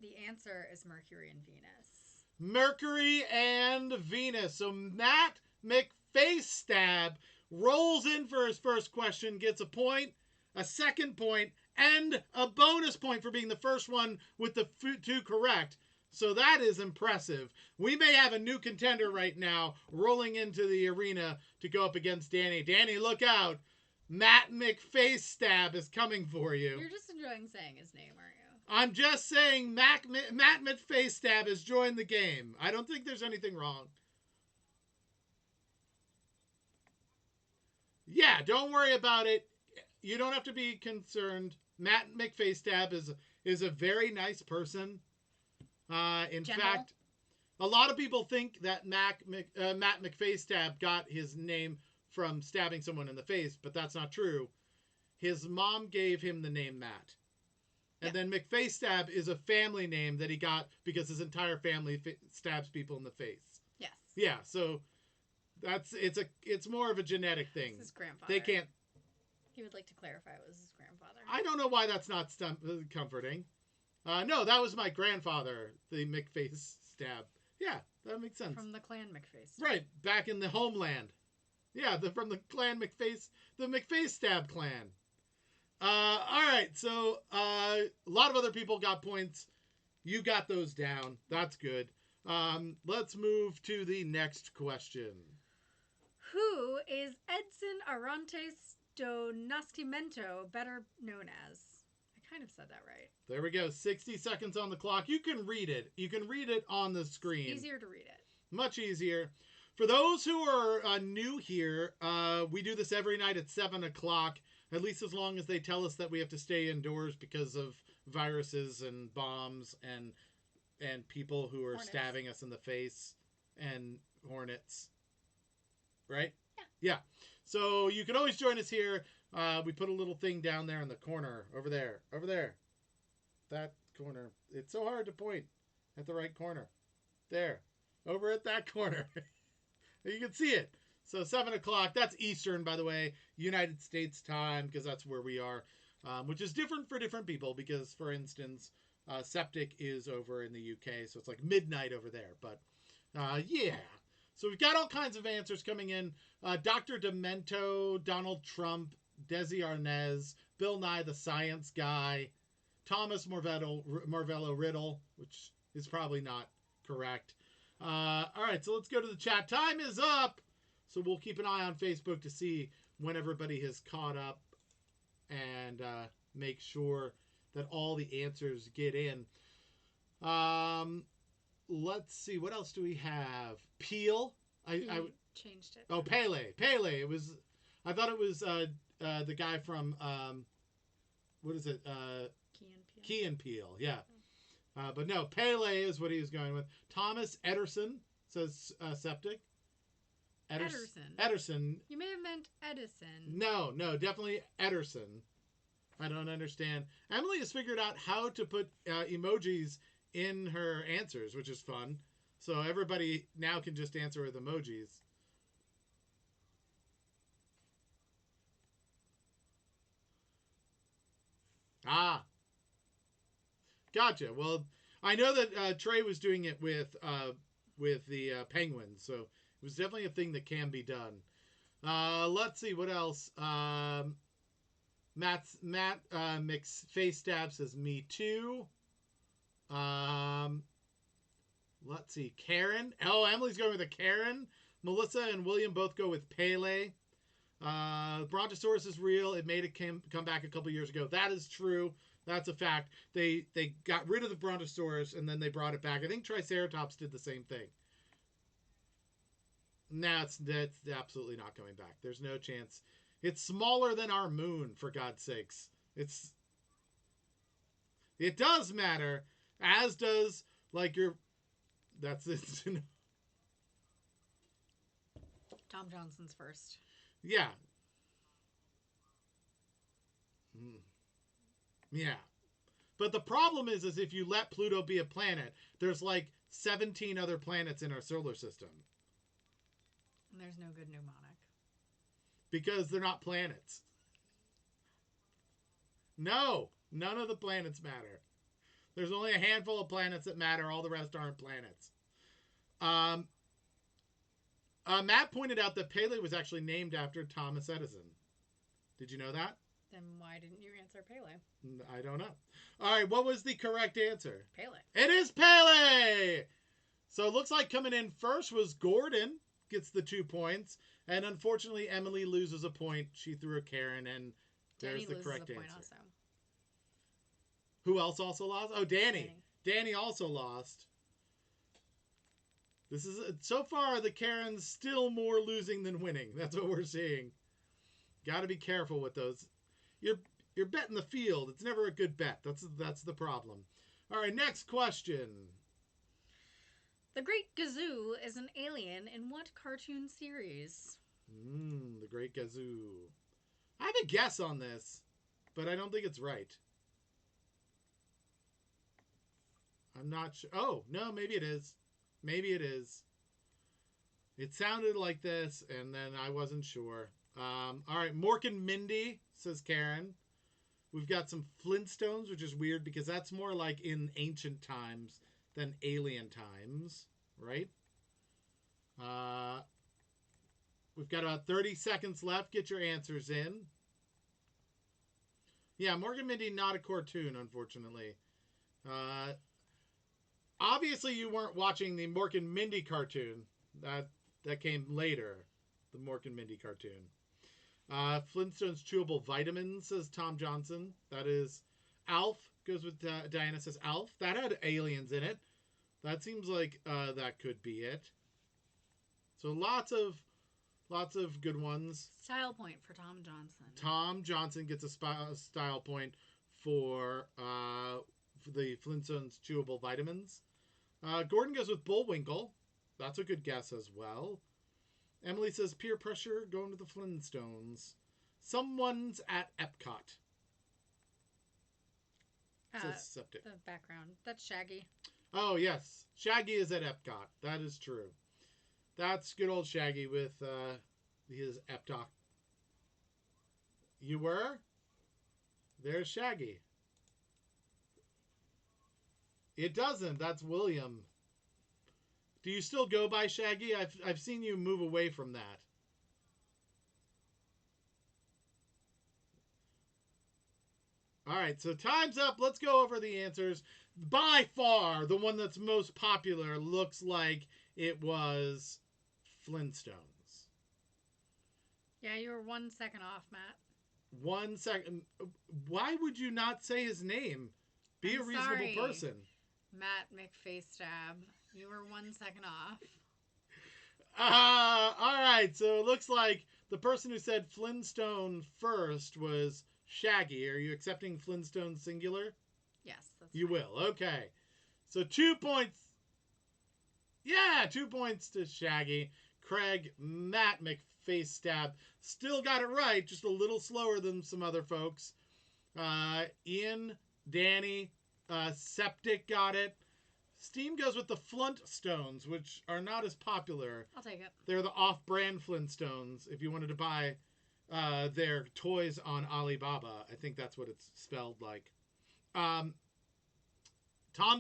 The answer is Mercury and Venus. Mercury and Venus. So Matt McFacestab rolls in for his first question, gets a point, a second point, and a bonus point for being the first one with the 2 correct. So that is impressive. We may have a new contender right now rolling into the arena to go up against Danny. Danny, look out. Matt McFacestab is coming for you. You're just enjoying saying his name, aren't you? I'm just saying Matt McFacestab has joined the game. I don't think there's anything wrong. Yeah, don't worry about it. You don't have to be concerned. Matt McFacestab is a very nice person. In fact, a lot of people think that Matt McFacestab got his name from stabbing someone in the face, but that's not true. His mom gave him the name Matt. And then McFacestab is a family name that he got because his entire family stabs people in the face. Yes. Yeah, so it's more of a genetic thing. It's his grandfather. They can't. He would like to clarify it was his grandfather. I don't know why that's not comforting. No, that was my grandfather, the McFacestab. Yeah, That makes sense. From the Clan McFace. Right, back in the homeland. Yeah, from the Clan McFace, the McFace Stab clan. All right, so a lot of other people got points. You got those down. That's good. Let's move to the next question. Who is Edson Arantes do Nascimento, better known as? I kind of said that right. There we go. 60 seconds on the clock. You can read it. You can read it on the screen. Easier to read it. Much easier. For those who are new here, we do this every night at 7 o'clock, at least as long as they tell us that we have to stay indoors because of viruses and bombs and people who are Hornets. stabbing us in the face and hornets. Right? Yeah. So you can always join us here. We put a little thing down there in the corner. Over there. Over there. That corner. It's so hard to point at the right corner. There. Over at that corner. You can see it. So 7 o'clock. That's Eastern, by the way. United States time, because that's where we are. Which is different for different people because, for instance, Septic is over in the UK. So it's like midnight over there. But, yeah. So we've got all kinds of answers coming in. Dr. Demento, Donald Trump, Desi Arnaz, Bill Nye the Science Guy, Thomas Marvello Riddle, which is probably not correct. All right, so let's go to the chat. Time is up. So we'll keep an eye on Facebook to see when everybody has caught up and make sure that all the answers get in. Let's see. What else do we have? Peel. I changed it. Oh, Pele. Pele. It was. I thought it was the guy from what is it? Key and Peele. Yeah. But no, Pele is what he was going with. Thomas Ederson says Septic. Ederson. You may have meant Edison. No, definitely Ederson. I don't understand. Emily has figured out how to put emojis in her answers, which is fun. So everybody now can just answer with emojis. Ah. Gotcha. Well, I know that Trey was doing it with the Penguins, so it was definitely a thing that can be done. Let's see what else. Matt McFace Stab says me too. Let's see. Karen. Oh, Emily's going with a Karen. Melissa and William both go with Pele. Brontosaurus is real. It made a come back a couple years ago. That is true. That's a fact. They got rid of the Brontosaurus and then they brought it back. I think Triceratops did the same thing. That's absolutely not coming back. There's no chance. It's smaller than our moon, for God's sakes. It does matter, as does like your. That's it. Tom Johnson's first. Yeah. Yeah. But the problem is if you let Pluto be a planet, there's like 17 other planets in our solar system. And there's no good mnemonic. Because they're not planets. No, none of the planets matter. There's only a handful of planets that matter. All the rest aren't planets. Matt pointed out that Pele was actually named after Thomas Edison. Did you know that? Then why didn't you answer Pele? I don't know. All right, what was the correct answer? Pele. It is Pele! So it looks like coming in first was Gordon. Gets the 2 points. And unfortunately, Emily loses a point. She threw a Karen, and there's the correct answer. Also. Who else also lost? Oh, Danny. Danny also lost. This is so far the Karen's still more losing than winning. That's what we're seeing. Got to be careful with those. You're betting the field. It's never a good bet. That's the problem. All right, next question. The Great Gazoo is an alien in what cartoon series? The Great Gazoo. I have a guess on this, but I don't think it's right. I'm not sure. Oh, no, maybe it is. Maybe it is. It sounded like this, and then I wasn't sure. All right, Mork and Mindy, says Karen. We've got some Flintstones, which is weird because that's more like in ancient times than alien times, right? We've got about 30 seconds left. Get your answers in. Yeah, Morgan Mindy, not a cartoon, unfortunately. Obviously, you weren't watching the Morgan Mindy cartoon. That came later. The Morgan Mindy cartoon. Flintstones chewable vitamins, says Tom Johnson. That is Alf. Goes with Diana, says Alf. That had aliens in it. That seems like that could be it. So lots of good ones. Style point for Tom Johnson. Tom Johnson gets a style point for the Flintstones chewable vitamins. Gordon goes with Bullwinkle. That's a good guess as well. Emily says peer pressure, going to the Flintstones. Someone's at Epcot. Says septic. The background. That's Shaggy. Oh, yes. Shaggy is at Epcot. That is true. That's good old Shaggy with his Epcot. You were? There's Shaggy. It doesn't. That's William. Do you still go by Shaggy? I've seen you move away from that. All right, so time's up. Let's go over the answers. By far, the one that's most popular looks like it was Flintstones. Yeah, you were 1 second off, Matt. 1 second. Why would you not say his name? Be I'm a reasonable sorry. person. Matt McFacestab. You were 1 second off. All right, so it looks like the person who said Flintstone first was Shaggy. Are you accepting Flintstone singular? Yes, that's You fine. will. Okay. So 2 points. Yeah, 2 points to Shaggy. Craig, Matt McFacestab still got it right, just a little slower than some other folks. Ian, Danny, Septic got it. Steam goes with the Flintstones, which are not as popular. I'll take it. They're the off-brand Flintstones. If you wanted to buy their toys on Alibaba, I think that's what it's spelled like. Tom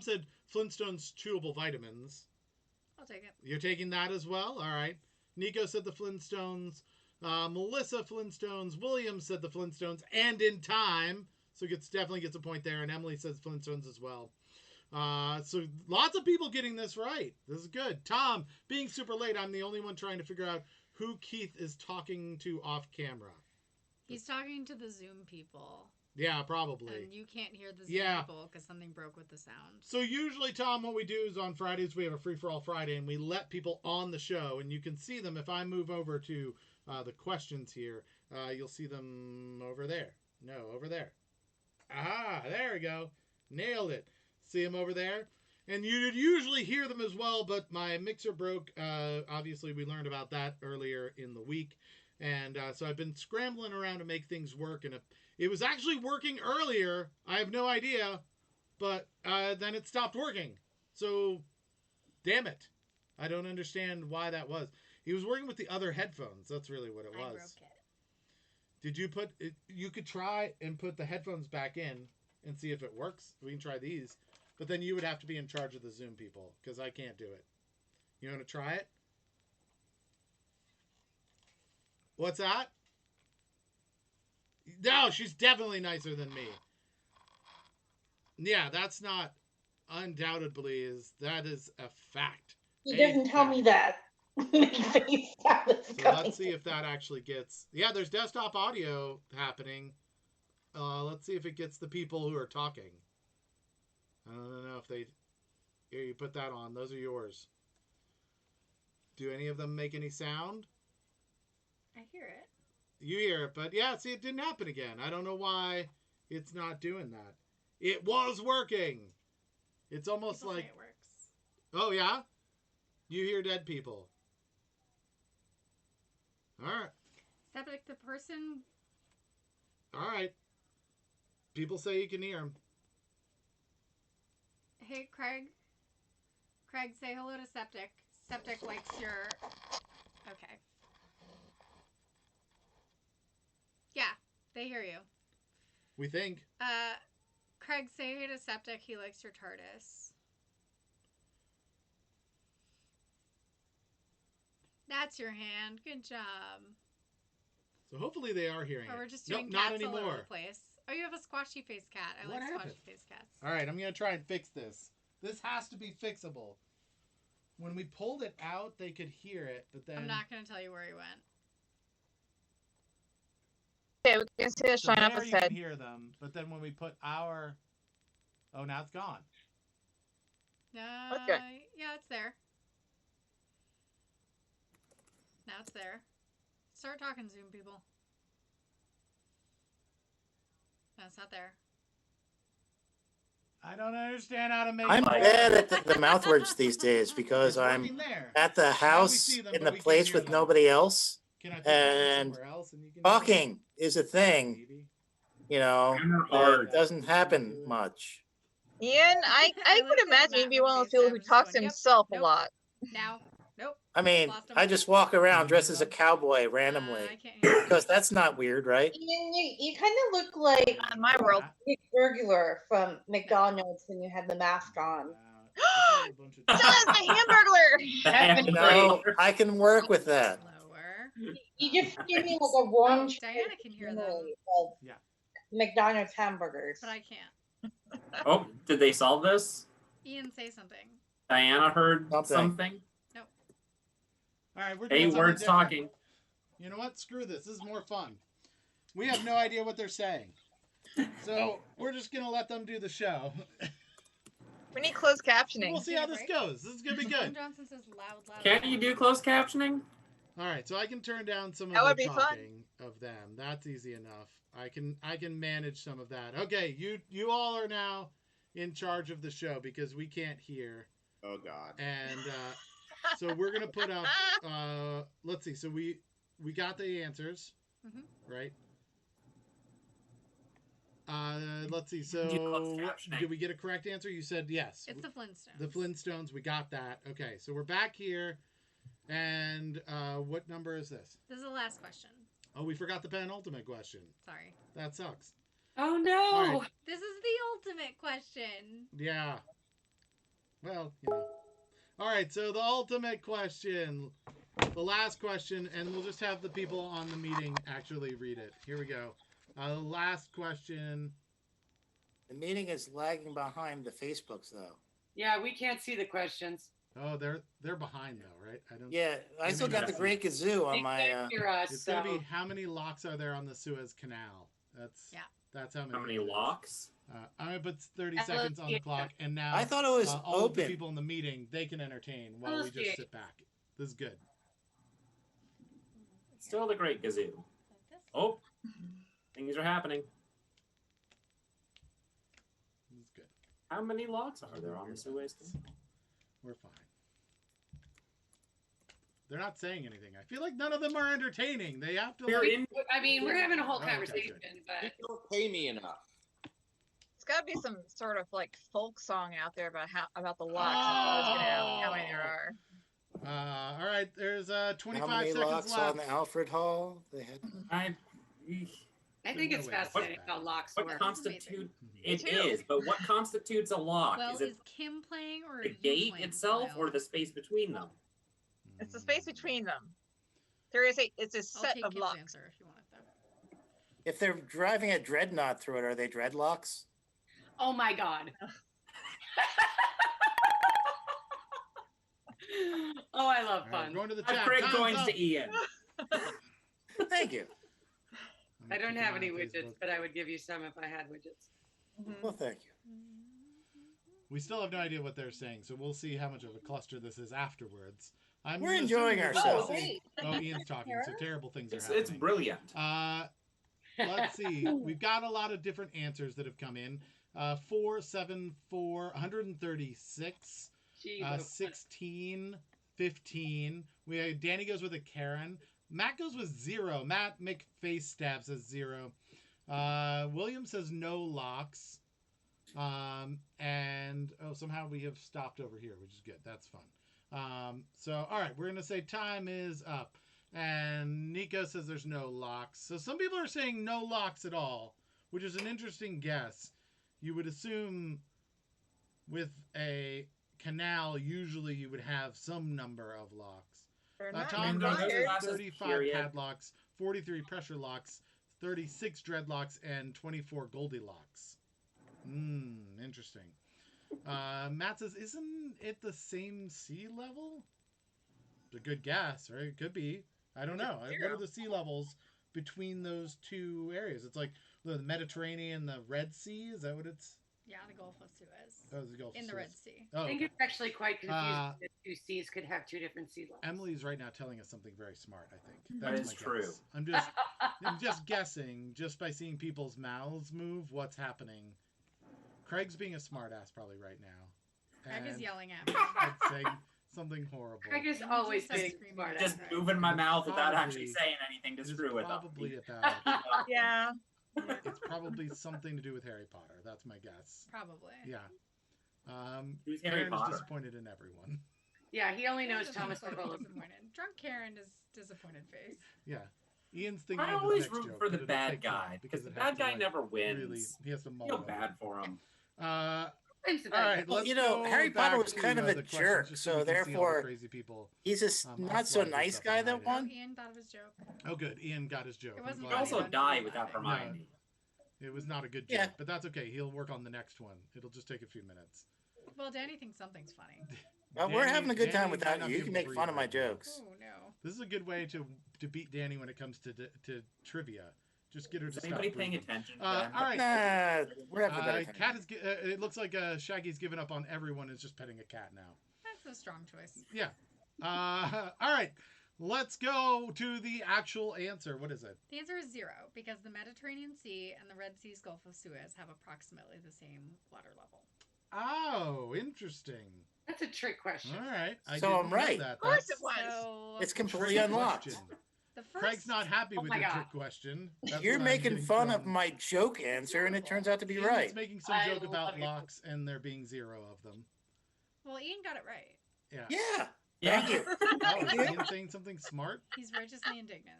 said Flintstones chewable vitamins. I'll take it. You're taking that as well? All right. Nico said the Flintstones. Melissa Flintstones. William said the Flintstones. And in time. So definitely gets a point there. And Emily says Flintstones as well. So lots of people getting this right. This is good. Tom, being super late, I'm the only one trying to figure out who Keith is talking to off camera. He's talking to the Zoom people. Yeah, probably. And you can't hear the Zoom people because something broke with the sound. So usually, Tom, what we do is on Fridays, we have a free-for-all Friday, and we let people on the show, and you can see them. If I move over to the questions here, you'll see them over there. No, over there. Aha, there we go. Nailed it. See them over there? And you'd usually hear them as well, but my mixer broke. Obviously, we learned about that earlier in the week. And so I've been scrambling around to make things work, and it was actually working earlier. I have no idea, but then it stopped working. So, damn it. I don't understand why that was. He was working with the other headphones. That's really what it was. I broke it. Did you put it? You could try and put the headphones back in and see if it works. We can try these. But then you would have to be in charge of the Zoom people, because I can't do it. You want to try it? What's that? No, she's definitely nicer than me. Yeah, that's not undoubtedly that is a fact. You didn't tell me that. So let's see if that actually gets... Yeah, there's desktop audio happening. Let's see if it gets the people who are talking. I don't know if they... Here, you put that on. Those are yours. Do any of them make any sound? I hear it. You hear it, but yeah, see, it didn't happen again. I don't know why it's not doing that. It was working. It's almost People like... say it works. Oh, yeah? You hear dead people. All right. Septic, the person... All right. People say you can hear them. Hey, Craig. Craig, say hello to Septic. Septic likes your... Okay. Yeah, they hear you. We think. Craig, say hey to Septic. He likes your TARDIS. That's your hand. Good job. So hopefully they are hearing Oh, it. we're just Nope, doing not cats all over anymore. the place. Oh, you have a squashy face cat. I What like happened? squashy face cats. All right, I'm going to try and fix this. This has to be fixable. When we pulled it out, they could hear it, but then... I'm not going to tell you where he went. Okay, we can see it So showing up there his you can head. hear them, but then when we put our... Oh, now it's gone. Okay. Yeah, it's there. Now it's there. Start talking, Zoom people. No, it's not there. I don't understand how to make I'm it work. bad at the mouth words these days because It's I'm working there. at the house see them, in but the we can't place hear with them. nobody else. Can I put it And somewhere else and you can talking is a thing, Maybe. you know, that doesn't happen much. Ian, I I would like that imagine you'd be Matt one of those McFace people guy who was talks to going, yep, himself a nope. lot. Now. Nope. I mean, Lost him. I just walk around dressed as a cowboy randomly I can't hear because that's not weird, right? Ian, you kind of look like Not in my world. Nick Burglar from McDonald's when you had the mask on. Still has the Hamburglar! That's You know, I can work with that. Lower. You just give me like a warm Diana can hear them, memory of Yeah. McDonald's hamburgers. but I can't. Oh, did they solve this? Ian, say something. Diana heard Something. something. All right, we're Hey, doing something words different. talking. You know what? Screw this. This is more fun. We have no idea what they're saying. So we're just going to let them do the show. We need closed captioning. We'll see how this goes. This is going to be Tim good. Johnson says loud. Can't you do closed captioning? All right, so I can turn down some of That the would be fun. talking of them. That's easy enough. I can manage some of that. Okay, you all are now in charge of the show because we can't hear. Oh God. And so we're gonna put up. Let's see. So we got the answers, right? Let's see. So did we get a correct answer? You said yes. It's the Flintstones. The Flintstones. We got that. Okay, so we're back here, and what number is this? This is the last question. Oh, we forgot the penultimate question. Sorry. That sucks. Oh no! All right. This is the ultimate question. Yeah. Well, you know. All right, so the ultimate question, the last question, and we'll just have the people on the meeting actually read it. Here we go. The last question. The meeting is lagging behind the Facebooks, though. Yeah, we can't see the questions. Oh, they're behind though, right? I don't. Yeah, I still got the Great Gazoo on They my. can't hear us. It's gonna so- be how many locks are there on the Suez Canal? That's how many. How many it is. locks? I'm gonna put 30 Hello, seconds on the Theater. clock, and now I thought it was all of the open. people in the meeting they can entertain while Hello, we just Theater. sit back. This is good. Still the Great Gazoo. Oh, things are happening. This is good. How many locks are there on the Suez Canal? We're fine. They're not saying anything. I feel like none of them are entertaining. They have to. We're Like, in. I mean, we're having a whole Oh, okay, conversation, You but don't pay me enough. It's got to be some sort of like folk song out there about the locks and Suez Canal, how many there are. all right. There's 25 How many seconds locks left. on the Alfred Hall? They had. I. I think no it's way that's fascinating bad. how locks What work. constitute? Me It too. is, but what constitutes a lock? Well, Is it is Kim playing or are the you gate playing, itself, Kyle? or the space between them? It's the space between them. It's a I'll set take of Kim's locks. answer if you want it though. If they're driving a dreadnought through it, are they dreadlocks? Oh my god. Oh, I love All right, fun. going to the I've chat. Craig Time's coins up. to Ian. Thank you. I don't have any On widgets, Facebook. but I would give you some if I had widgets. Well, thank you. We still have no idea what they're saying, so we'll see how much of a cluster this is afterwards. We're enjoying assuming ourselves. we'll see- Oh, Ian's talking, so terrible things are It's happening. brilliant. Let's see. We've got a lot of different answers that have come in. 474, 136, Gee, 16, 15. Danny goes with a Karen. Matt goes with 0. Matt McFace stabs says 0. William says no locks. And somehow we have stopped over here, which is good. That's fun. So all right, we're gonna say time is up. And Nico says there's no locks. So some people are saying no locks at all, which is an interesting guess. You would assume with a canal, usually you would have some number of locks. They're not Tom no, Cruise those required. are has classes, 35 period. padlocks, 43 pressure locks, 36 dreadlocks, and 24 Goldilocks. Interesting. Matt says, isn't it the same sea level? It's a good guess, right? It could be. I don't know. What are the sea levels between those two areas? It's like the Mediterranean, the Red Sea. Is that what it's? Yeah, the Gulf of Suez. Oh, the Gulf In of the Suez. Red Sea. Oh, I think okay. it's actually quite confusing Uh, that two seas could have two different sea levels. Emily's right now telling us something very smart. I think That that's is my true. guess. I'm just guessing, just by seeing people's mouths move, what's happening. Craig's being a smartass probably right now. Craig is And yelling at me. I'd say something horrible. Craig is You always just being screaming smart. at Just Craig. moving my mouth without Probably- actually saying anything to It's screw with them. probably about. Yeah. It's probably something to do with Harry Potter. That's my guess. Probably. Yeah. Who's Harry Karen is Potter? disappointed in everyone. Yeah, he only knows Doesn't Thomas look Coppola. disappointed. Drunk Karen is disappointed face. Yeah. Ian's thinking I of his always next root joke, for the but it'll bad take time guy because the it has bad to, guy like, never wins. Really, he has to mull Feel over. bad for him. Thanks, All right, Well, let's you know, go Harry Potter back was to, kind of a the questions, jerk, just so we can see all the therefore crazy people. he's a I'll not so slide this nice up guy behind that it. Oh, won. Ian thought of his joke. Oh, good. Ian got his joke. It I'm wasn't You glad. can also funny. die without Hermione. It was not a good joke, Yeah. but that's okay. He'll work on the next one. It'll just take a few minutes. Well, Danny thinks something's funny. Well, we're having a good Danny time might without not you. be You can able to make fun of breathe my right now. jokes. Oh no. This is a good way to beat Danny when it comes to trivia. Just get her to Is stop anybody paying breathing. attention to All them? right. Nah, we're having a better time. Cat is. It looks like Shaggy's given up on everyone. Is just petting a cat now. That's a strong choice. Yeah. All right. Let's go to the actual answer. What is it? The answer is 0 because the Mediterranean Sea and the Red Sea's Gulf of Suez have approximately the same water level. Oh, interesting. That's a trick question. All right. I So didn't I'm know right. that. Of course That's it was. So It's a completely trick unlocked. question. the first Craig's not happy Oh with my your God. trick question. That's You're what I'm making getting fun from- of my joke answer, and it turns out to be Ian's right. making some I joke about love it. locks and there being 0 of them. Well, Ian got it right. Yeah. Yeah. Yeah. Thank you. Oh, is Ian saying something smart? He's righteously indignant.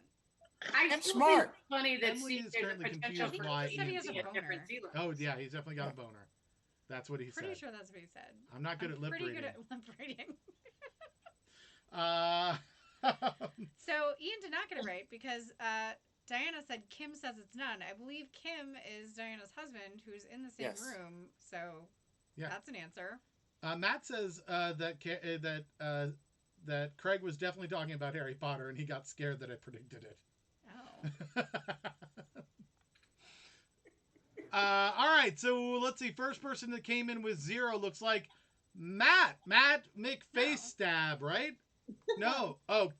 I I'm still smart. think it's funny that Emily is there's a currently potential confused for why seeing Ian he has a at different boner. sea levels. Oh, yeah, he's definitely got a boner. That's what he Pretty said. sure that's what he said. I'm not good I'm at lip pretty reading. good at lip reading. So Ian did not get it right because Diana said Kim says it's none. I believe Kim is Diana's husband, who's in the same Yes. room. So Yeah. that's an answer. Matt says that Craig was definitely talking about Harry Potter, and he got scared that I predicted it. Oh, All right, so let's see. First person that came in with 0 looks like Matt. Matt McFace Stab, right? No. Oh,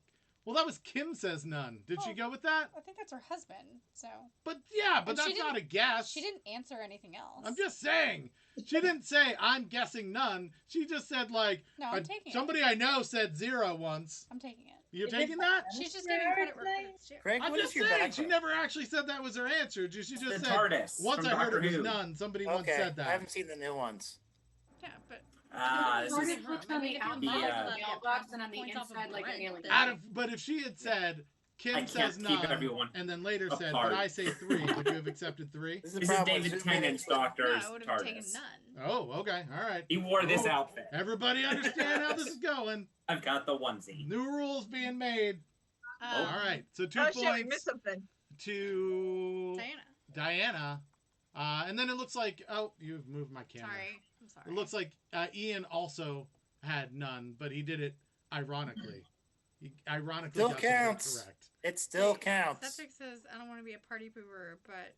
well, that was Kim says none. Did she go with that? I think that's her husband. So But yeah, but And she that's not a didn't- guess. she didn't answer anything else. I'm just saying. She didn't say I'm guessing none. She just said like No, I'm taking it. somebody I know said 0 once. I'm taking it. You're Is it taking that? She's just giving credit where credit's due. Craig, I'm what just is your saying. background? She never actually said that was her answer. She just The said TARDIS once from I heard Doctor it was Who. none. Somebody once Okay, said that. I haven't seen the new ones. Yeah, but This Or is it looks on the outside Yeah. of the mailbox and on the Points off of inside like an bread. alien. But if she had said Kim I can't says keep none, everyone and then later said, apart. but I say 3, would you have accepted 3? This is, the This is problem with David zooming in. Tennant's no, Doctor's I would have taken TARDIS. none. Oh, okay, all right. He wore this Oh. outfit. Everybody understand how this is going? I've got the onesie. New rules being made. Oh. All right, so 2 Oh shit, we points missed something. to Diana. Diana. And then it looks like, oh, you've moved my camera. Sorry. I'm sorry. It looks like Ian also had none, but he did it ironically. He ironically Still got something counts. correct. It still Wait, counts. Septic says, I don't want to be a party pooper, but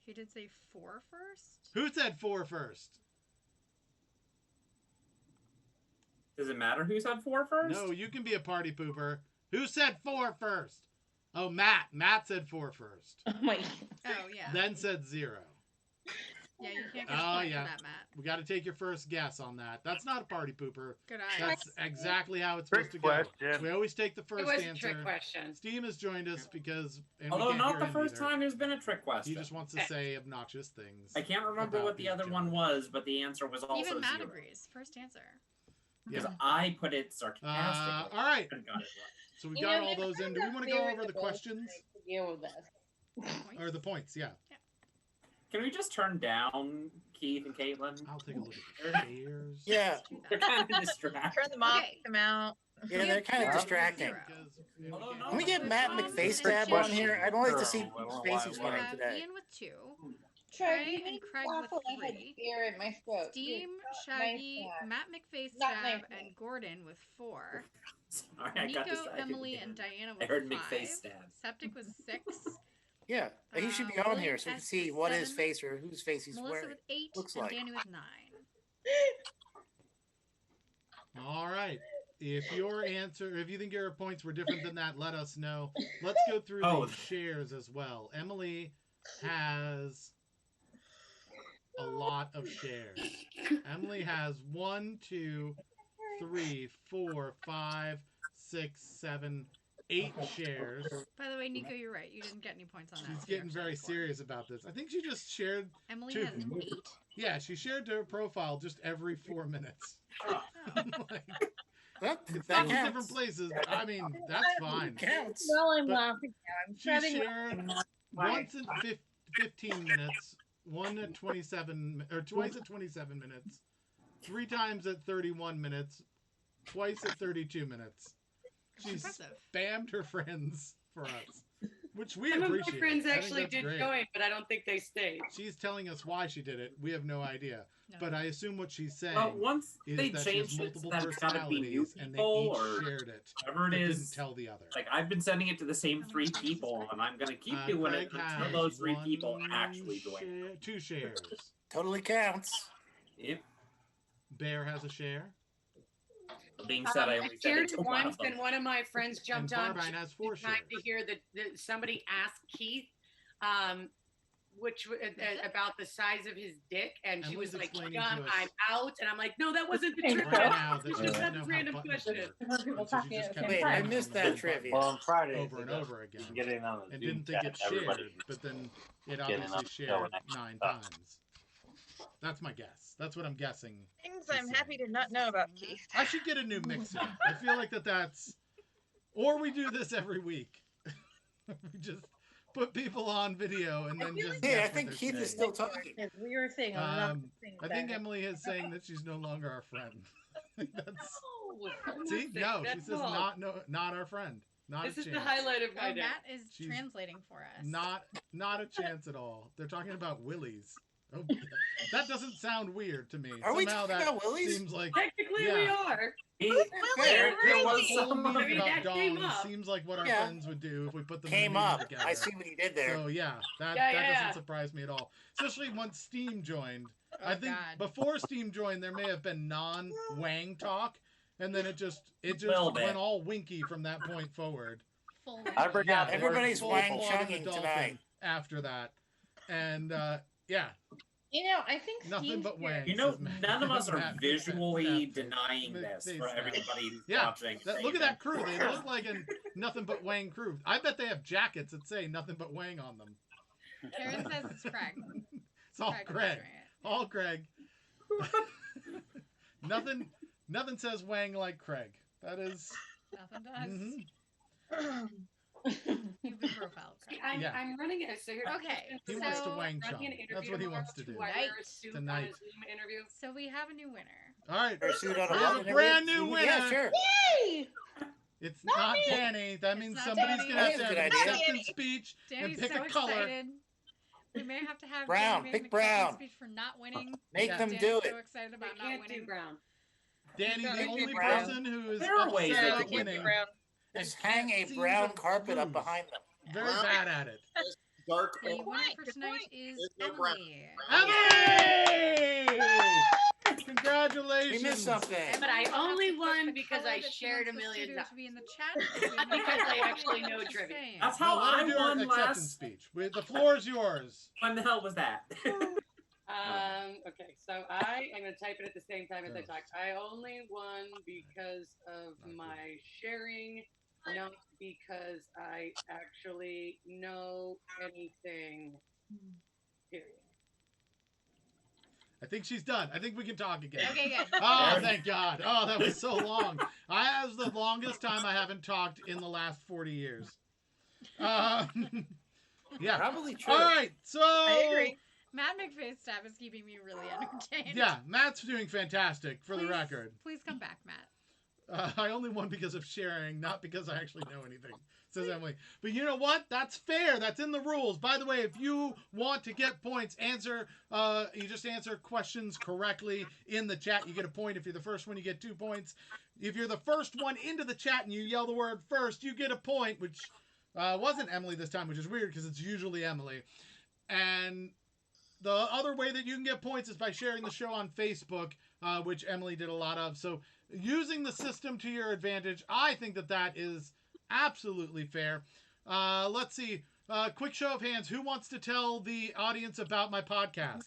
he did say 4 first. Who said 4 first? Does it matter who said 4 first? No, you can be a party pooper. Who said 4 first? Oh, Matt. Matt said 4 first. Oh my. Oh, yeah. Then said 0. Yeah, you can't get a Oh, point yeah. for that, Matt. We got to take your first guess on that. That's not a party pooper. Good eye. That's exactly how it's supposed Trick to go. question. We always take the It first was a answer. trick question. Steve has joined us because, and we Although can't not hear the him first either. time there's been a trick question. He just wants to say obnoxious things. I can't remember about what the other each one other. was, but the answer was also Even Matt 0. agrees. First answer. Because I put it sarcastically. All right. and got it So we You got know, all they those in. Do we found want a to go very over the good questions to deal with this. or the points? Yeah. Can we just turn down Keith and Caitlin? I'll take a look at the chairs. Yeah. They're kind of distracting. Turn them off, Okay. kick them out. Yeah, they're kind of Zero. distracting. Although Let me get no, Matt Tom McFace and tab on Jimmy. here. I'd like to see Sure, whose well, face he's We why- wearing have today. Ian with 2. Trey, Trey you and made Craig me with laugh when I had 3. beer in my throat. Steam, You're Shaggy, nice, Matt McFace Not Stab, nice, and Matt. Gordon with 4. Sorry, I got Nico, distracted. Emily, again. and Diana I with heard 5. McFace stab. Septic with 6. Yeah, he should be on William here so we can S. see with what his 7. face or whose face he's Melissa wearing. with 8. looks and like. Danny with 9. All right. If your answer, if you think your points were different than that, let us know. Let's go through Oh. the shares as well. Emily has a lot of shares. Emily has 1, 2, 3, 4, 5, 6, 7, 8 shares. By the way, Nico, you're right. You didn't get any points on that. She's so you getting actually very have 4. serious about this. I think she just shared, Emily Two. has 8. yeah, she shared her profile just every 4 minutes. Oh. Like, Well, it's that not in different counts. places. I mean, that's fine. Counts. Well, I'm But laughing now. I'm She shutting shared once in 15 minutes, one at 27, or twice at 27 minutes, 3 times at 31 minutes, twice at 32 minutes. She's Impressive. spammed her friends for us, which we Some of appreciate. my friends I think actually that's did great. join, but I don't think they stayed. She's telling us why she did it. We have no idea. No. But I assume what she's saying Well, once is they that she has changed it, multiple that it's got to be new personalities and they people each or shared it. whatever it But is. didn't tell the other. Like I've been sending it to the same 3 people, and I'm gonna keep doing it Craig until has those 3 one people actually join. 2 shares. Totally counts. If Bear has a share. being said, I I only sent shared it to it one once, of them. and one of my friends jumped and on Barbine has 4 shares. time to hear that somebody asked Keith, about the size of his dick, and she Emily's was like, explaining "Yum, to us- I'm out," and I'm like, "No, that wasn't the Right trick." Right now, that It's she just doesn't a know how random buttons question. work. I've heard people And so she talking just at the kept same Wait, I time. missed that trivia. Well, on Friday, over and over again. Getting on the And Zoom didn't think chat, it shared, everybody but then it getting on obviously the show shared and actually 9 stuff. times. That's my guess. That's what I'm guessing. Things She's I'm happy to not know about Keith. I should get a new mixer. I feel like that's... Or we do this every week. We just put people on video and then just Yeah, I guess what think they're Keith is saying. still talking. Because we were saying a lot of things I think back. Emily is saying that she's no longer our friend. That's... No, I'm See? not saying No, that she at says all. not our friend. Not This a is chance. the highlight of my Oh, day. Matt is She's translating for us. Not a chance at all. They're talking about willies. Oh, that doesn't sound weird to me. Are we Somehow talking that about willies? seems like Technically, Yeah. we are. Where? the was whole some- meaning I mean, about that came dongs up. seems like what our Yeah. friends would do if we put them Came in a meeting up. together. I see what he did there. So yeah, that Yeah. doesn't surprise me at all. Especially once Steam joined. Oh, I think God. before Steam joined, there may have been non-Wang talk, and then it just Little bit. went all winky from that point forward. Full I bring out everybody's full Wang blood of the Chunging dolphin tonight. after that, and yeah, You know, I think nothing Steve's but here. Wang. You know, says Matt. none of us are Matt- visually Matt- denying Matt- this Matt- for Matt- everybody who's Yeah, watching. look at that crew. They look like a nothing but Wang crew. I bet they have jackets that say nothing but Wang on them. Karen says it's Craig. It's all Craig was Craig. right. All Craig. Nothing says Wang like Craig. That is. Nothing does. Mhm. You've been profiled, Craig. Yeah. I'm running it. So here. Okay, He wants to so Wang Running an Chung. interview That's what he tomorrow. wants to do. Do I wear a suit on Tonight. a Zoom interview? So we have a new winner. All right. Or suit on We a have a Monday brand night. new winner. Yeah, sure. Yay! It's Not not me. Danny. That It's means not somebody's Danny. gonna have to That's have a an good idea. acceptance speech Danny's pick so a color. excited. We may have to have Brown, Danny pick make an acceptance brown. speech for not winning. Make Yeah. them Danny's do so it. excited I about not can't winning. do brown. Danny, gotta the do only brown. person who is There are ways upset they at could do winning Brown. and Just hang a can't seem brown to carpet up lose. behind them. Very Well, bad at it. Dark. The winner point, for good tonight point. is There's no brown. Emily. Emily! Congratulations. We missed something. But I We'll have only to put won the because color I that she shared wants a the million studio times. to be in the chat. Not because I actually know trivia. That's how Well, let her I do her won acceptance last. speech. The floor is yours. When the hell was that? Okay, so I am going to type it at the same time as I Yes. talk. I only won because of Not my sharing, not because I actually know anything. Period. I think she's done. I think we can talk again. Okay, good. Oh, thank God. Oh, that was so long. That was the longest time I haven't talked in the last 40 years. Yeah. Probably true. All right. So. I agree. Matt McFace stab is keeping me really entertained. Yeah, Matt's doing fantastic for the Please- record. Please come back, Matt. I only won because of sharing, not because I actually know anything, says Emily. But you know what? That's fair. That's in the rules. By the way, if you want to get points, you just answer questions correctly in the chat. You get a point. If you're the first one, you get 2 points. If you're the first one into the chat and you yell the word first, you get a point, which wasn't Emily this time, which is weird because it's usually Emily. And the other way that you can get points is by sharing the show on Facebook, which Emily did a lot of. So using the system to your advantage, I think that is absolutely fair. Let's see. Quick show of hands. Who wants to tell the audience about my podcast?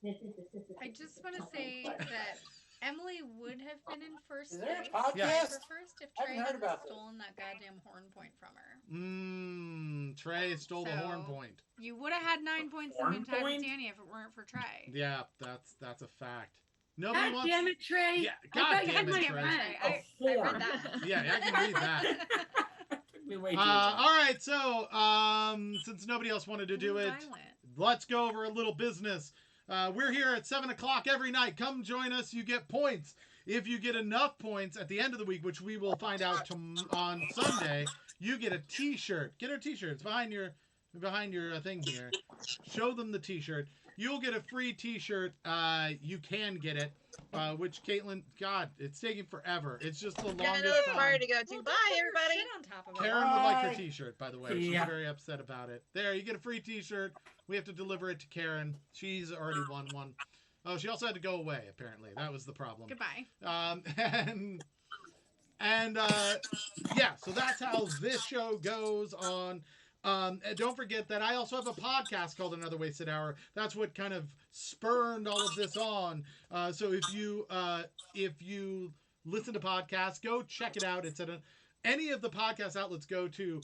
I just want to say that Emily would have been in first Is there a place podcast? Yeah. for first if I Trey haven't heard hadn't about stolen that goddamn horn point from her. Trey stole the horn So- point. You would have had 9 points in Horn the entire point? Danny if it weren't for Trey. Yeah, that's a fact. Nobody God wants. damn it, Trey. Yeah, I God thought you damn had it, my Trey. back. I horn. read that. Yeah, I can read that. Took me way too All long. right, so since nobody else wanted to do Ooh, it, violent. let's go over a little business. We're here at 7 o'clock every night. Come join us. You get points. If you get enough points at the end of the week, which we will find out on Sunday, you get a T-shirt. Get a T-shirt. It's behind your thing here. Show them the T-shirt. You'll get a free T-shirt. You can get it. Which Caitlin, God, it's taking forever. It's just the Got longest another time. party to go to. Well, Bye, don't put everybody. shit on top of it. Karen would like Bye. the T-shirt, by the way. Yeah. She's very upset about it. There, you get a free T-shirt. We have to deliver it to Karen. She's already won one. Oh, she also had to go away, apparently. That was the problem. Goodbye. Yeah, so that's how this show goes on. And don't forget that I also have a podcast called Another Wasted Hour. That's what kind of spurned all of this on. So if you listen to podcasts, go check it out. It's at any of the podcast outlets. Go to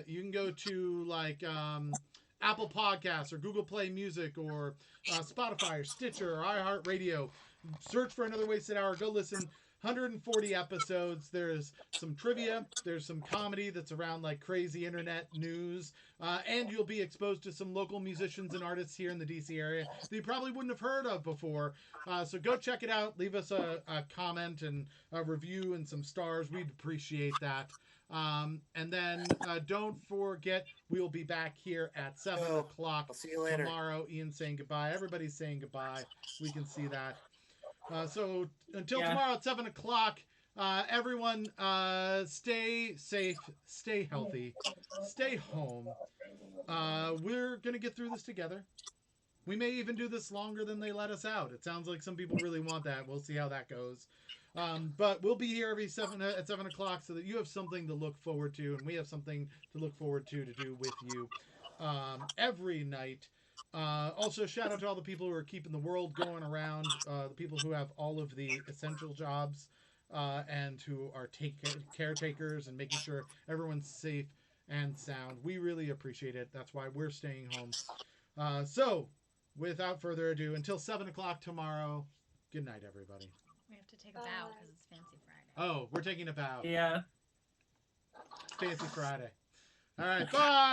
you can go to like Apple Podcasts or Google Play Music or Spotify or Stitcher or iHeartRadio. Search for Another Wasted Hour. Go listen. 140 episodes. There's some trivia. There's some comedy that's around like crazy internet news. And you'll be exposed to some local musicians and artists here in the DC area that you probably wouldn't have heard of before. So go check it out. Leave us a comment and a review and some stars. We'd appreciate that. And then don't forget, we'll be back here at 7 Oh, o'clock I'll see you later. tomorrow. Ian's saying goodbye. Everybody's saying goodbye. We can see that. So until Yeah. tomorrow at 7 o'clock, everyone stay safe, stay healthy, stay home. We're going to get through this together. We may even do this longer than they let us out. It sounds like some people really want that. We'll see how that goes. But we'll be here every at 7 o'clock so that you have something to look forward to, and we have something to look forward to do with you every night. Also, shout out to all the people who are keeping the world going around, the people who have all of the essential jobs and who are caretakers and making sure everyone's safe and sound. We really appreciate it. That's why we're staying home. So, without further ado, until 7 o'clock tomorrow, good night, everybody. We have to take a bow because it's Fancy Friday. Oh, we're taking a bow. Yeah. Fancy Friday. All right, bye.